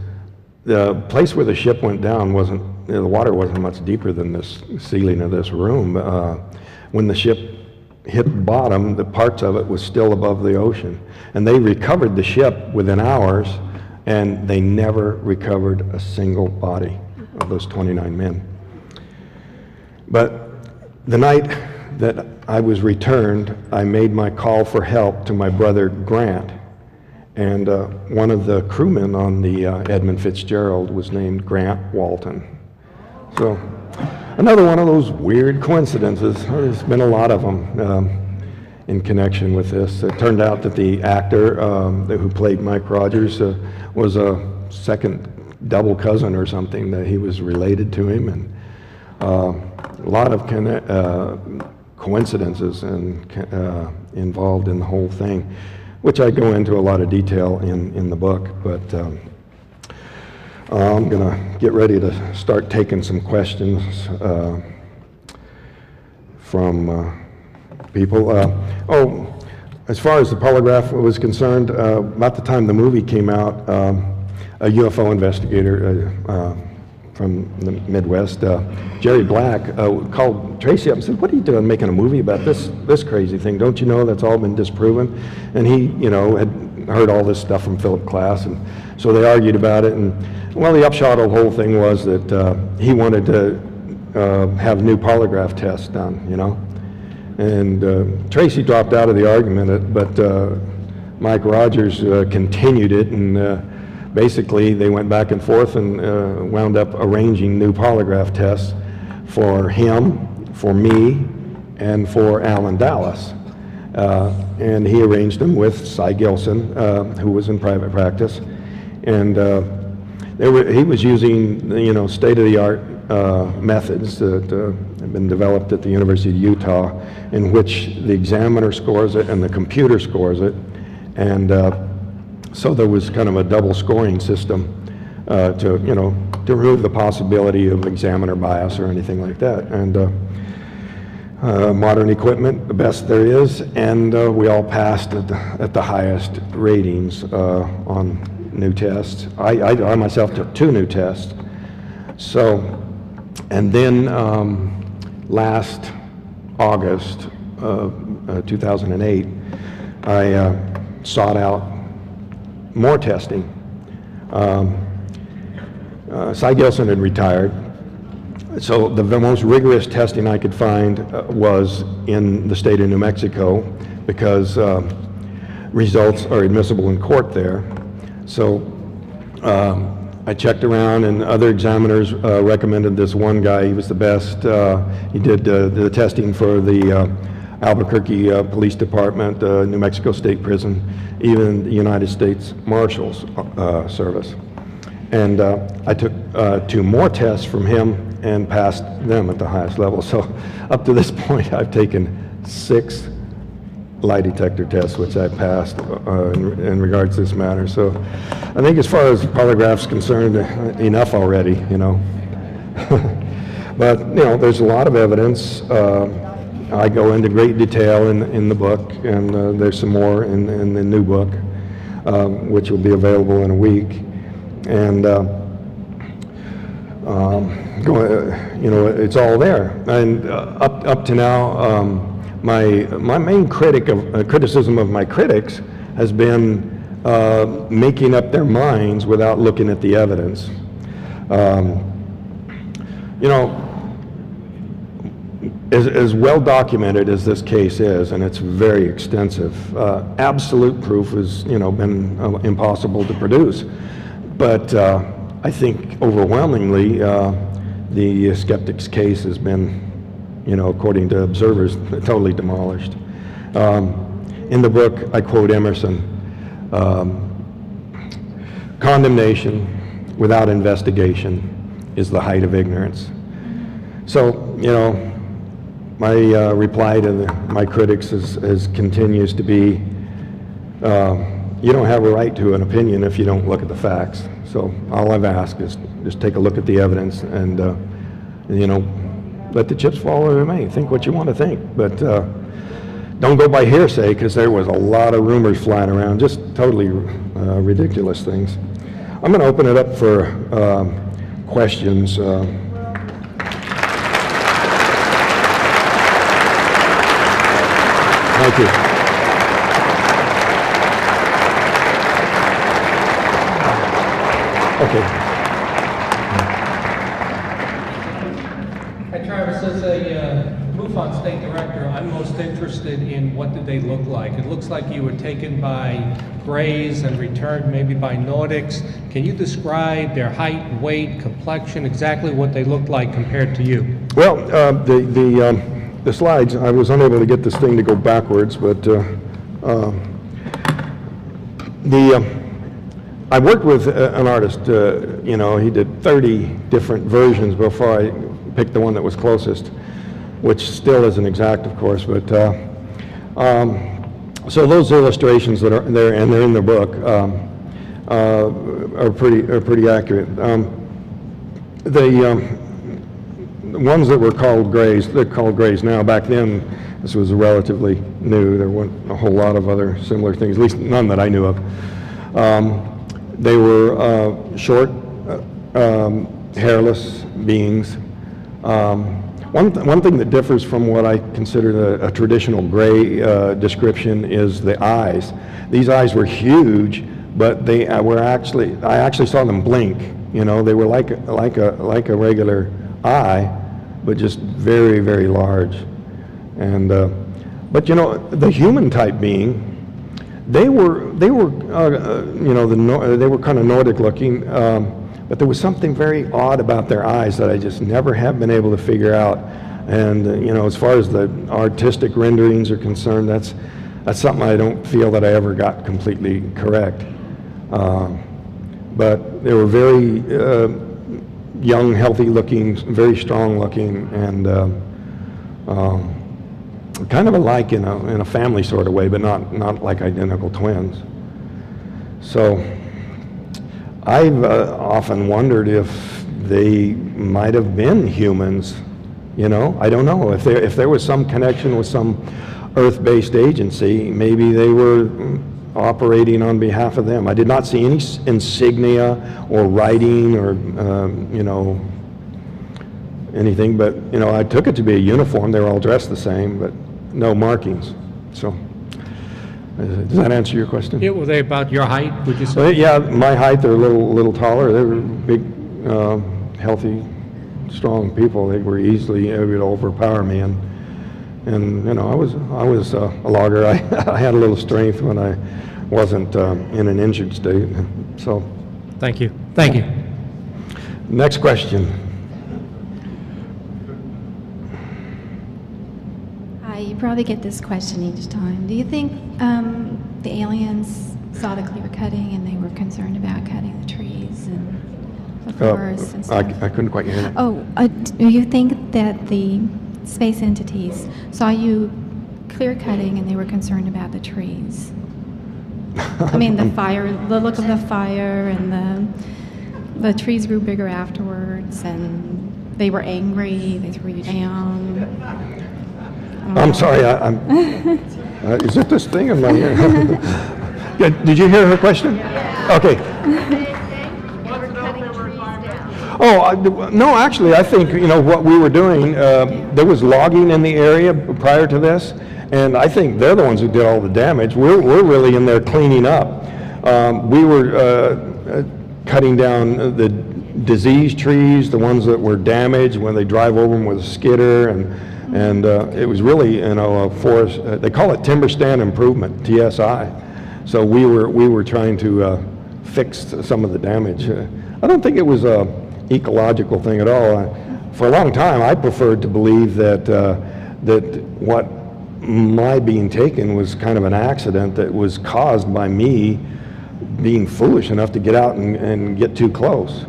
the place where the ship went down wasn't, you know, the water wasn't much deeper than this ceiling of this room. When the ship hit the bottom, the parts of it was still above the ocean. And they recovered the ship within hours, and they never recovered a single body of those 29 men. But the night that I was returned, I made my call for help to my brother Grant, and one of the crewmen on the Edmund Fitzgerald was named Grant Walton. So another one of those weird coincidences. There's been a lot of them in connection with this. It turned out that the actor who played Mike Rogers was a second double cousin or something, that he was related to him, and a lot of coincidences and involved in the whole thing, which I go into a lot of detail in the book. But I'm going to get ready to start taking some questions from people. As far as the polygraph was concerned, about the time the movie came out, a UFO investigator from the Midwest, Jerry Black, called Tracy up and said, "What are you doing making a movie about this crazy thing? Don't you know that's all been disproven?" And he, had heard all this stuff from Philip Klass, and so they argued about it. And well, the upshot of the whole thing was that he wanted to have new polygraph tests done, And Tracy dropped out of the argument, but Mike Rogers continued it, and basically they went back and forth and wound up arranging new polygraph tests for him, for me, and for Alan Dallas. And he arranged them with Cy Gilson, who was in private practice. And he was using, state-of-the-art methods that have been developed at the University of Utah, in which the examiner scores it and the computer scores it. And so there was kind of a double scoring system to remove the possibility of examiner bias or anything like that. And modern equipment, the best there is, and we all passed at the highest ratings on new tests. I myself took 2 new tests. So, and then last August of 2008, I sought out more testing. Cy Gilson had retired, so the most rigorous testing I could find was in the state of New Mexico, because results are admissible in court there. So I checked around, and other examiners recommended this one guy. He was the best. He did the testing for the Albuquerque Police Department, New Mexico State Prison, even the United States Marshals Service. And I took 2 more tests from him and passed them at the highest level. So up to this point, I've taken 6 lie detector tests, which I passed in regards to this matter. So I think as far as polygraph's concerned, enough already, But, there's a lot of evidence. I go into great detail in the book, and there's some more in the new book, which will be available in a week. And, it's all there. And up to now, my main criticism of my critics has been making up their minds without looking at the evidence. As well documented as this case is, and it's very extensive, absolute proof has been impossible to produce. But I think overwhelmingly the skeptic's case has been, according to observers, totally demolished. In the book, I quote Emerson: "Condemnation without investigation is the height of ignorance." So, my reply to my critics continues to be, you don't have a right to an opinion if you don't look at the facts. So all I've asked is just take a look at the evidence and let the chips fall where they may. Think what you want to think, but don't go by hearsay, because there was a lot of rumors flying around, just totally ridiculous things. I'm going to open it up for questions. Thank you. Okay. Hi, Travis. As a MUFON state director, I'm most interested in what did they look like. It looks like you were taken by Greys and returned maybe by Nordics. Can you describe their height, weight, complexion, exactly what they looked like compared to you? Well, the slides, I was unable to get this thing to go backwards, but I worked with an artist, he did 30 different versions before I picked the one that was closest, which still isn't exact, of course, but so those illustrations that are there, and they're in the book, are pretty accurate. The ones that were called Greys, they're called Greys now. Back then, This was relatively new. There weren't a whole lot of other similar things, at least none that I knew of. They were short, hairless beings. One thing that differs from what I consider a traditional gray description is the eyes. These eyes were huge, but they were actually, I actually saw them blink. You know, they were like a regular eye, but just very, very large. And but you know, the human type being, they were you know, they were kind of Nordic looking, but there was something very odd about their eyes that I just never have been able to figure out. And you know, as far as the artistic renderings are concerned, that's something I don't feel that I ever got completely correct. But they were very young, healthy looking, very strong looking, and kind of alike in a family sort of way, but not like identical twins. So I've often wondered if they might have been humans. You know, I don't know if there was some connection with some Earth-based agency. Maybe they were operating on behalf of them. I did not see any insignia or writing or you know, anything, but you know, I took it to be a uniform. They were all dressed the same, but no markings. So does that answer your question? Yeah, were they about your height, would you say? Well, yeah, my height. They're a little taller. They were big, healthy, strong people. They were easily able to overpower me, and you know, I was a logger. I had a little strength when I wasn't in an injured state. So, thank you. Thank you. Next question. You probably get this question each time. Do you think the aliens saw the clear cutting and they were concerned about cutting the trees and the forests and stuff? I couldn't quite hear that. Oh, do you think that the space entities saw you clear cutting and they were concerned about the trees? I mean, the fire, the look of the fire, and the trees grew bigger afterwards, and they were angry, they threw you down. I'm sorry, is it this thing in my ear? Yeah, did you hear her question? Okay. Oh, no, actually, I think, you know, what we were doing, there was logging in the area prior to this, and I think they're the ones who did all the damage. We're really in there cleaning up. We were cutting down the diseased trees, the ones that were damaged when they drive over them with a skidder, and it was really, you know, a forest. They call it timber stand improvement, TSI. So we were trying to fix some of the damage. I don't think it was a ecological thing at all. For a long time, I preferred to believe that that what my being taken was kind of an accident that was caused by me being foolish enough to get out and get too close.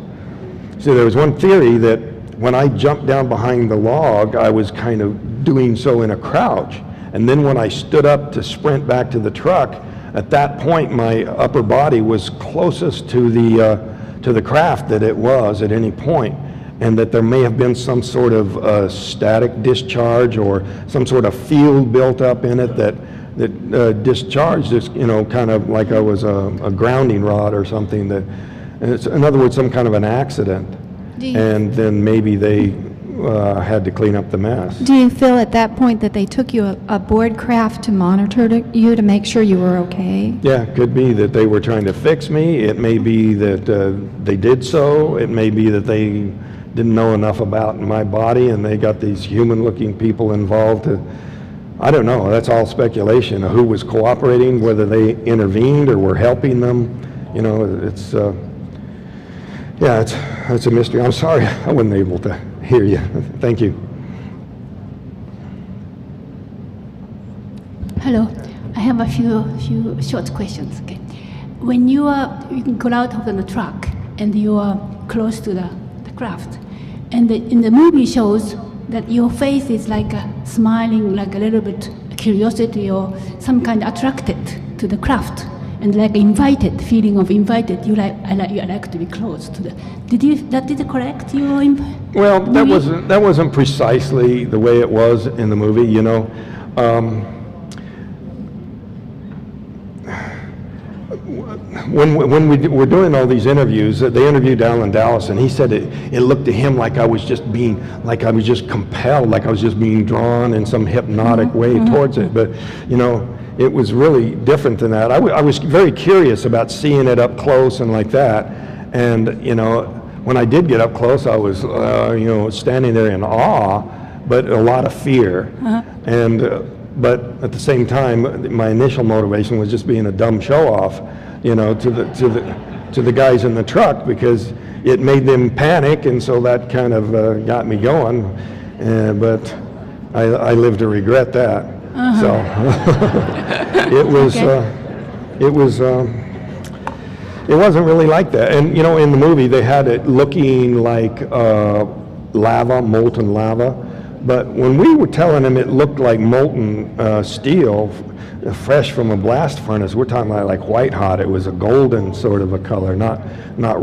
See, there was one theory that when I jumped down behind the log, I was kind of doing so in a crouch. And then when I stood up to sprint back to the truck, at that point my upper body was closest to the craft that it was at any point, and that there may have been some sort of static discharge or some sort of field built up in it that discharged, just, you know, kind of like I was a grounding rod or something. That, it's, in other words, some kind of an accident. And then maybe they had to clean up the mess. Do you feel at that point that they took you aboard craft to monitor you to make sure you were okay? Yeah, it could be that they were trying to fix me. It may be that they did so. It may be that they didn't know enough about my body and they got these human-looking people involved. I don't know. That's all speculation of who was cooperating, whether they intervened or were helping them. You know, it's yeah, it's a mystery. I'm sorry I wasn't able to hear you. Thank you. Hello. I have a few short questions. Okay. When you got out of the truck and you are close to the craft, and in the movie shows that your face is like smiling, like a little bit curiosity or some kind of attracted to the craft. And like invited, feeling of invited, you like to be close to the. Did it correct you? Well, that wasn't precisely the way it was in the movie. You know, when we were doing all these interviews, they interviewed Alan Dallas, and he said it looked to him like I was just compelled, like I was just being drawn in some hypnotic way towards it. But, you know, it was really different than that. I was very curious about seeing it up close and like that. And, you know, when I did get up close, I was, you know, standing there in awe, but a lot of fear. And, but at the same time, my initial motivation was just being a dumb show-off, you know, to the guys in the truck, because it made them panic, and so that kind of got me going. But I live to regret that. So it wasn't really like that. And you know, in the movie, they had it looking like lava, molten lava. But when we were telling them it looked like molten steel, fresh from a blast furnace, we're talking about like white hot. It was a golden sort of a color, not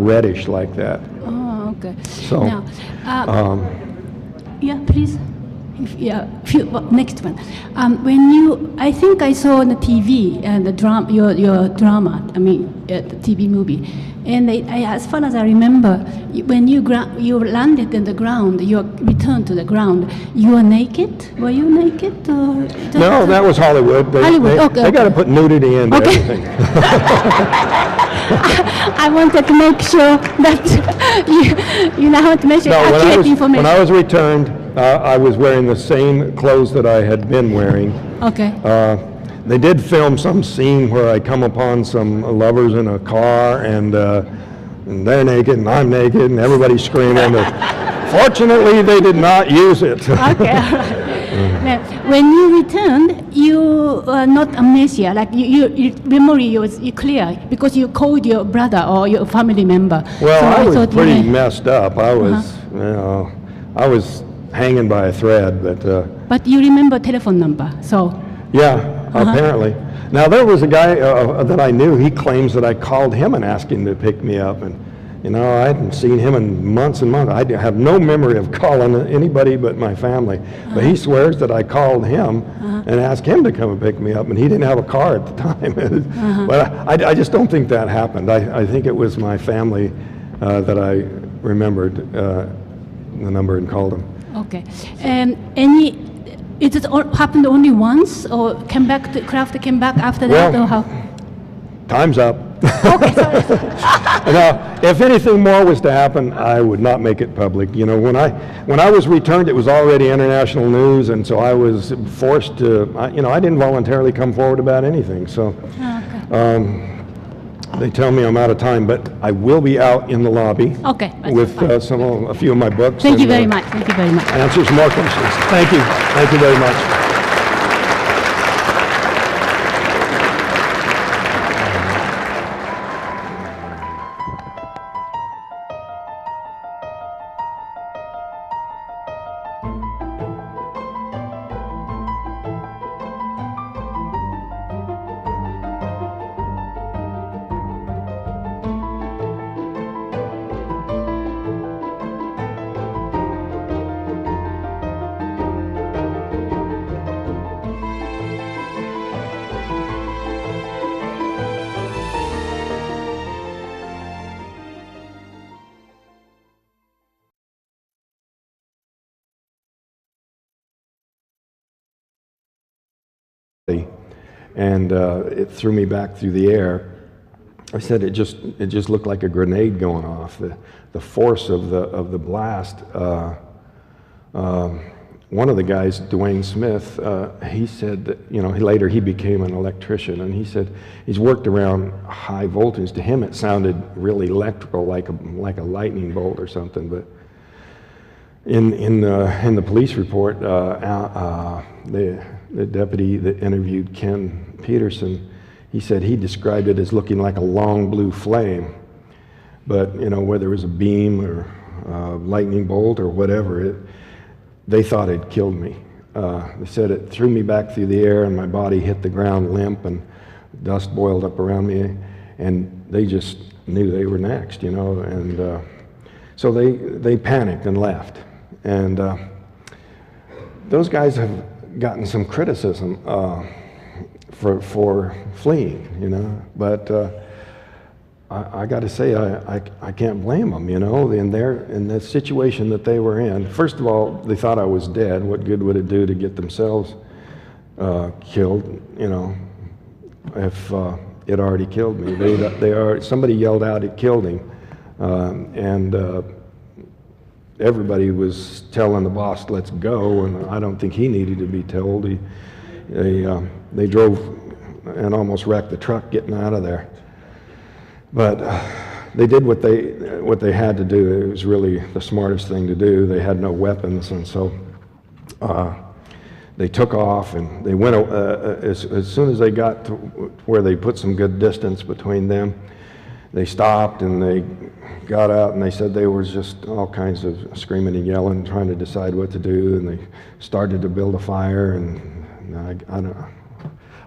reddish like that. Oh, okay. So, now, yeah, please. Next one. I think I saw on the TV your drama. I mean, the TV movie. And as far as I remember, when you landed in the ground, you returned to the ground, you were naked? Were you naked? Or no, that was Hollywood. They got to put nudity into everything. I wanted to make sure that you know how to measure accurate information. When I was returned, I was wearing the same clothes that I had been wearing. Okay. They did film some scene where I come upon some lovers in a car, and they're naked, and I'm naked, and everybody's screaming. Fortunately, they did not use it. Okay, all right. Now, when you returned, you were not amnesia, like your memory was clear because you called your brother or your family member. Well, so I was pretty messed up. I was, you know, I was hanging by a thread, but. But you remember telephone number, so. Yeah. Apparently. Now, there was a guy that I knew, he claims that I called him and asked him to pick me up. And, you know, I hadn't seen him in months and months. I have no memory of calling anybody but my family. But he swears that I called him and asked him to come and pick me up. And he didn't have a car at the time. But I just don't think that happened. I think it was my family that I remembered the number and called him. Okay. Is it happened only once, or Kraft came back after that, or how? Time's up. Okay, sorry. Now, if anything more was to happen, I would not make it public. You know, when I was returned, it was already international news, and so I was forced to. You know, I didn't voluntarily come forward about anything. So, they tell me I'm out of time, but I will be out in the lobby. Okay. With a few of my books. Thank you very much. Thank you very much. Answer some more questions. Thank you. Thank you very much. And it threw me back through the air. I said it just looked like a grenade going off. The force of the blast. One of the guys, Dwayne Smith, he said that, you know, later he became an electrician, and he said he's worked around high voltage. To him, it sounded really electrical, like a lightning bolt or something. But in the police report, the deputy that interviewed Ken Peterson, he said he described it as looking like a long blue flame. But, you know, whether it was a beam or a lightning bolt or whatever, they thought it killed me. They said it threw me back through the air and my body hit the ground limp and dust boiled up around me, and they just knew they were next, you know, and so they panicked and left. And those guys have gotten some criticism for fleeing, you know. But I got to say, I can't blame them, you know, in the situation that they were in. First of all, they thought I was dead. What good would it do to get themselves killed, you know, if it already killed me? Somebody yelled out it killed him, and everybody was telling the boss, let's go, and I don't think he needed to be told. They drove and almost wrecked the truck getting out of there. But they did what they had to do. It was really the smartest thing to do. They had no weapons, and so they took off, and they went as soon as they got to where they put some good distance between them. They stopped and they got out, and they said they was just all kinds of screaming and yelling, trying to decide what to do. And they started to build a fire, and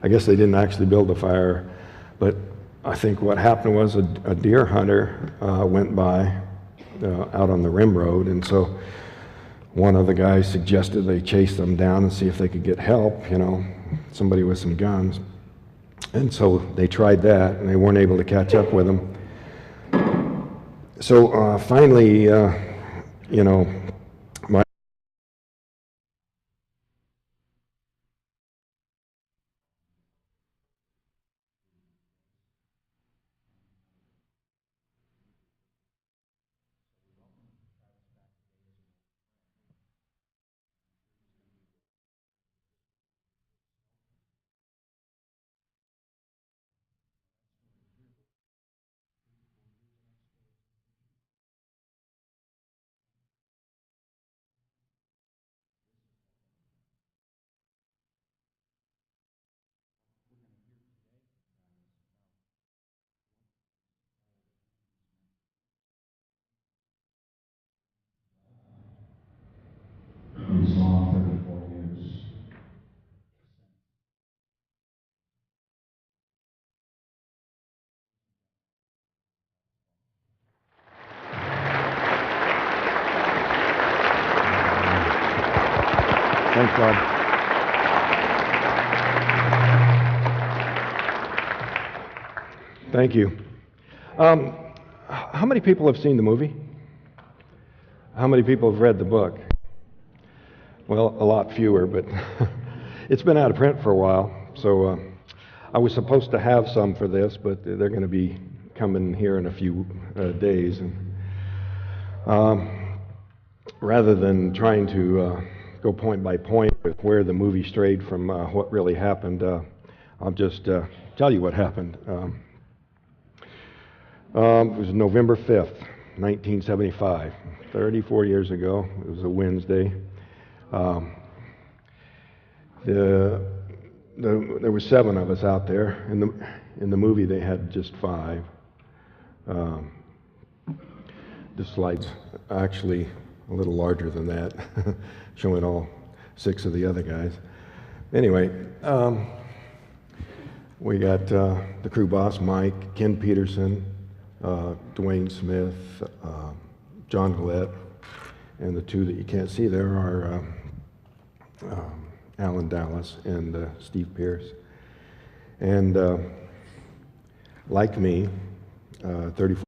I guess they didn't actually build a fire, but I think what happened was a deer hunter went by out on the rim road, and so one of the guys suggested they chase them down and see if they could get help, you know, somebody with some guns. And so they tried that, and they weren't able to catch up with them. So finally, you know, thanks, God. Thank you. How many people have seen the movie? How many people have read the book? Well, a lot fewer, but it's been out of print for a while. So I was supposed to have some for this, but they're going to be coming here in a few days. And rather than trying to go point by point with where the movie strayed from what really happened, I'll just tell you what happened. It was November 5th, 1975, 34 years ago. It was a Wednesday. There were 7 of us out there. In the movie, they had just 5. This slide's actually a little larger than that, showing all 6 of the other guys. Anyway, we got the crew boss, Mike, Ken Peterson, Dwayne Smith, John Gillette, and the 2 that you can't see there are Alan Dallas and Steve Pierce. And like me, 34.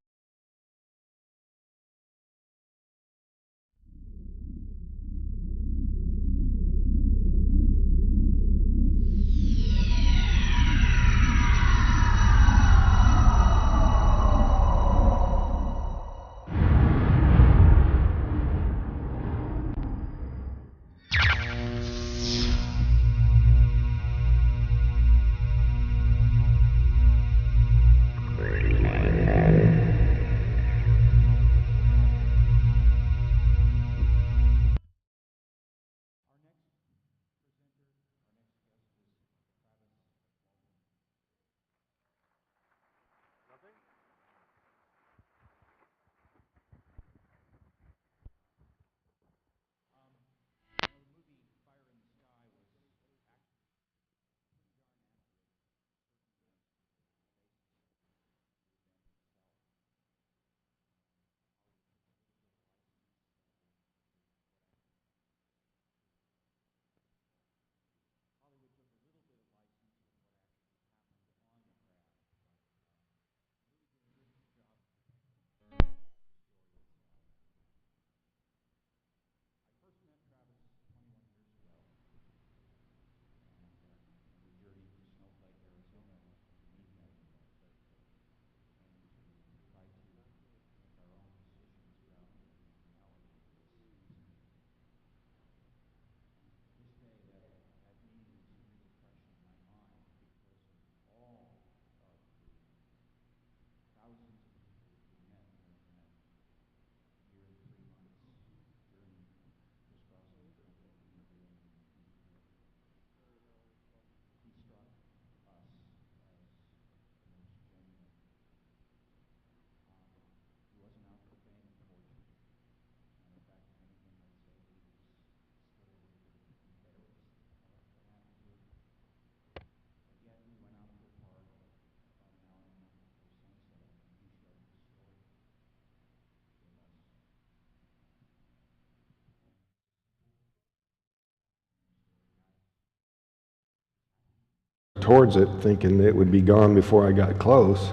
towards it, thinking it would be gone before I got close.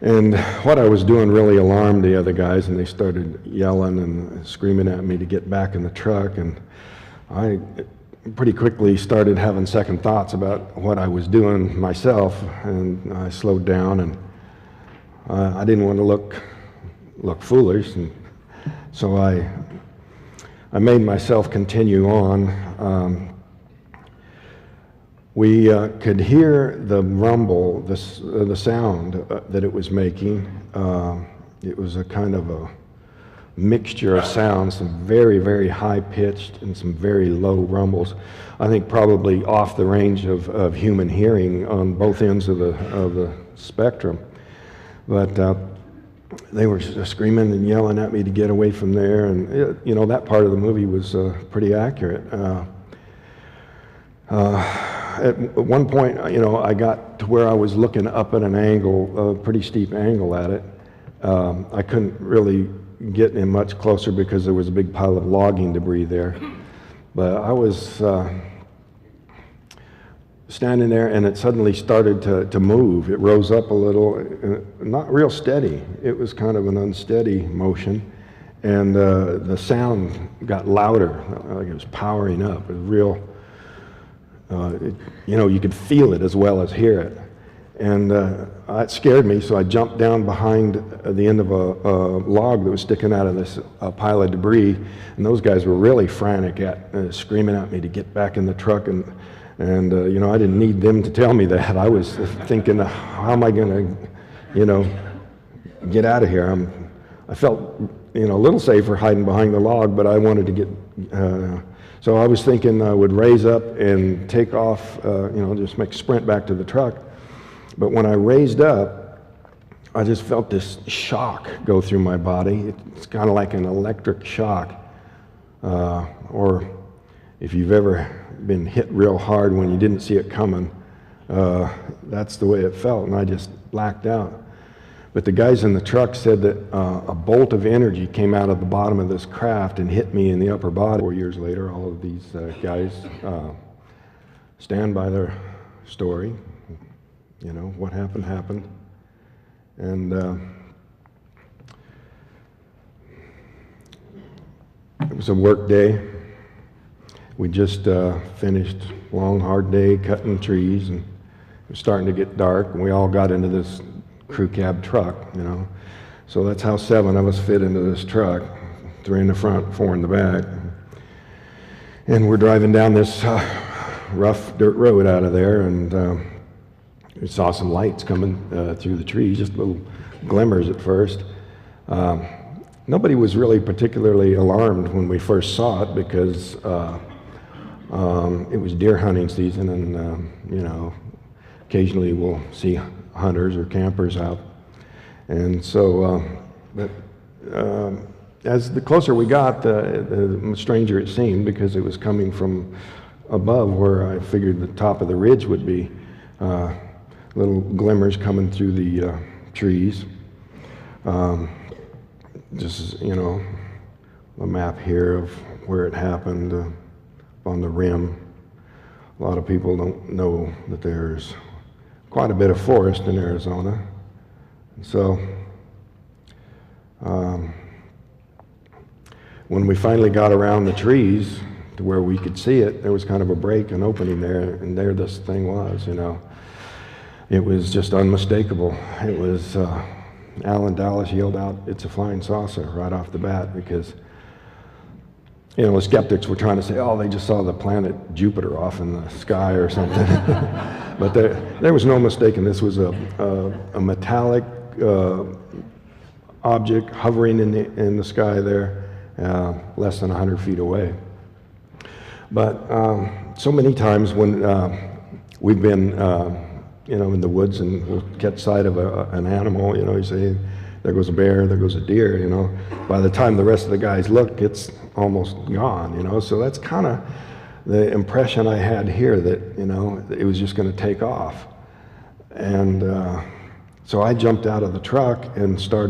And what I was doing really alarmed the other guys, and they started yelling and screaming at me to get back in the truck. And I pretty quickly started having second thoughts about what I was doing myself, and I slowed down, and I didn't want to look foolish, and so I made myself continue on. We could hear the rumble, the sound that it was making. It was a kind of a mixture of sounds, some very, very high-pitched and some very low rumbles. I think probably off the range of human hearing on both ends of the spectrum. But they were screaming and yelling at me to get away from there, and you know, that part of the movie was pretty accurate. At one point, you know, I got to where I was looking up at an angle, a pretty steep angle at it. I couldn't really get in much closer because there was a big pile of logging debris there. But I was standing there, and it suddenly started to move. It rose up a little, not real steady. It was kind of an unsteady motion, and the sound got louder, like it was powering up. It was real. You know, you could feel it as well as hear it. And it scared me, so I jumped down behind the end of a log that was sticking out of this pile of debris, and those guys were really frantic screaming at me to get back in the truck, and you know, I didn't need them to tell me that. I was thinking, how am I going to, you know, get out of here? I felt, you know, a little safer hiding behind the log, but I wanted to get, so I was thinking I would raise up and take off, you know, just make a sprint back to the truck. But when I raised up, I just felt this shock go through my body. It's kind of like an electric shock. Or if you've ever been hit real hard when you didn't see it coming, that's the way it felt, and I just blacked out. But the guys in the truck said that a bolt of energy came out of the bottom of this craft and hit me in the upper body. 4 years later, all of these guys stand by their story. You know, what happened, happened. And it was a work day. We just finished a long, hard day cutting trees, and it was starting to get dark, and we all got into this crew cab truck, you know. So that's how 7 of us fit into this truck, 3 in the front, 4 in the back. And we're driving down this rough dirt road out of there, and we saw some lights coming through the trees, just little glimmers at first. Nobody was really particularly alarmed when we first saw it, because it was deer hunting season, and you know, occasionally we'll see hunters or campers out. And so, as the closer we got, the stranger it seemed, because it was coming from above where I figured the top of the ridge would be. Little glimmers coming through the trees. Just, you know, a map here of where it happened on the rim. A lot of people don't know that there's quite a bit of forest in Arizona. So when we finally got around the trees to where we could see it, there was kind of a break, an opening there, and there this thing was, you know. It was just unmistakable. It was, Alan Dallas yelled out, "It's a flying saucer," right off the bat, because, you know, the skeptics were trying to say, oh, they just saw the planet Jupiter off in the sky or something. But there was no mistaking. This was a metallic object hovering in the sky there, less than 100 feet away. But so many times when we've been you know, in the woods, and we'll catch sight of an animal, you know, you say, there goes a bear, there goes a deer, you know. By the time the rest of the guys look, it's almost gone, you know. So that's kind of the impression I had here, that, you know, it was just going to take off. And so I jumped out of the truck and started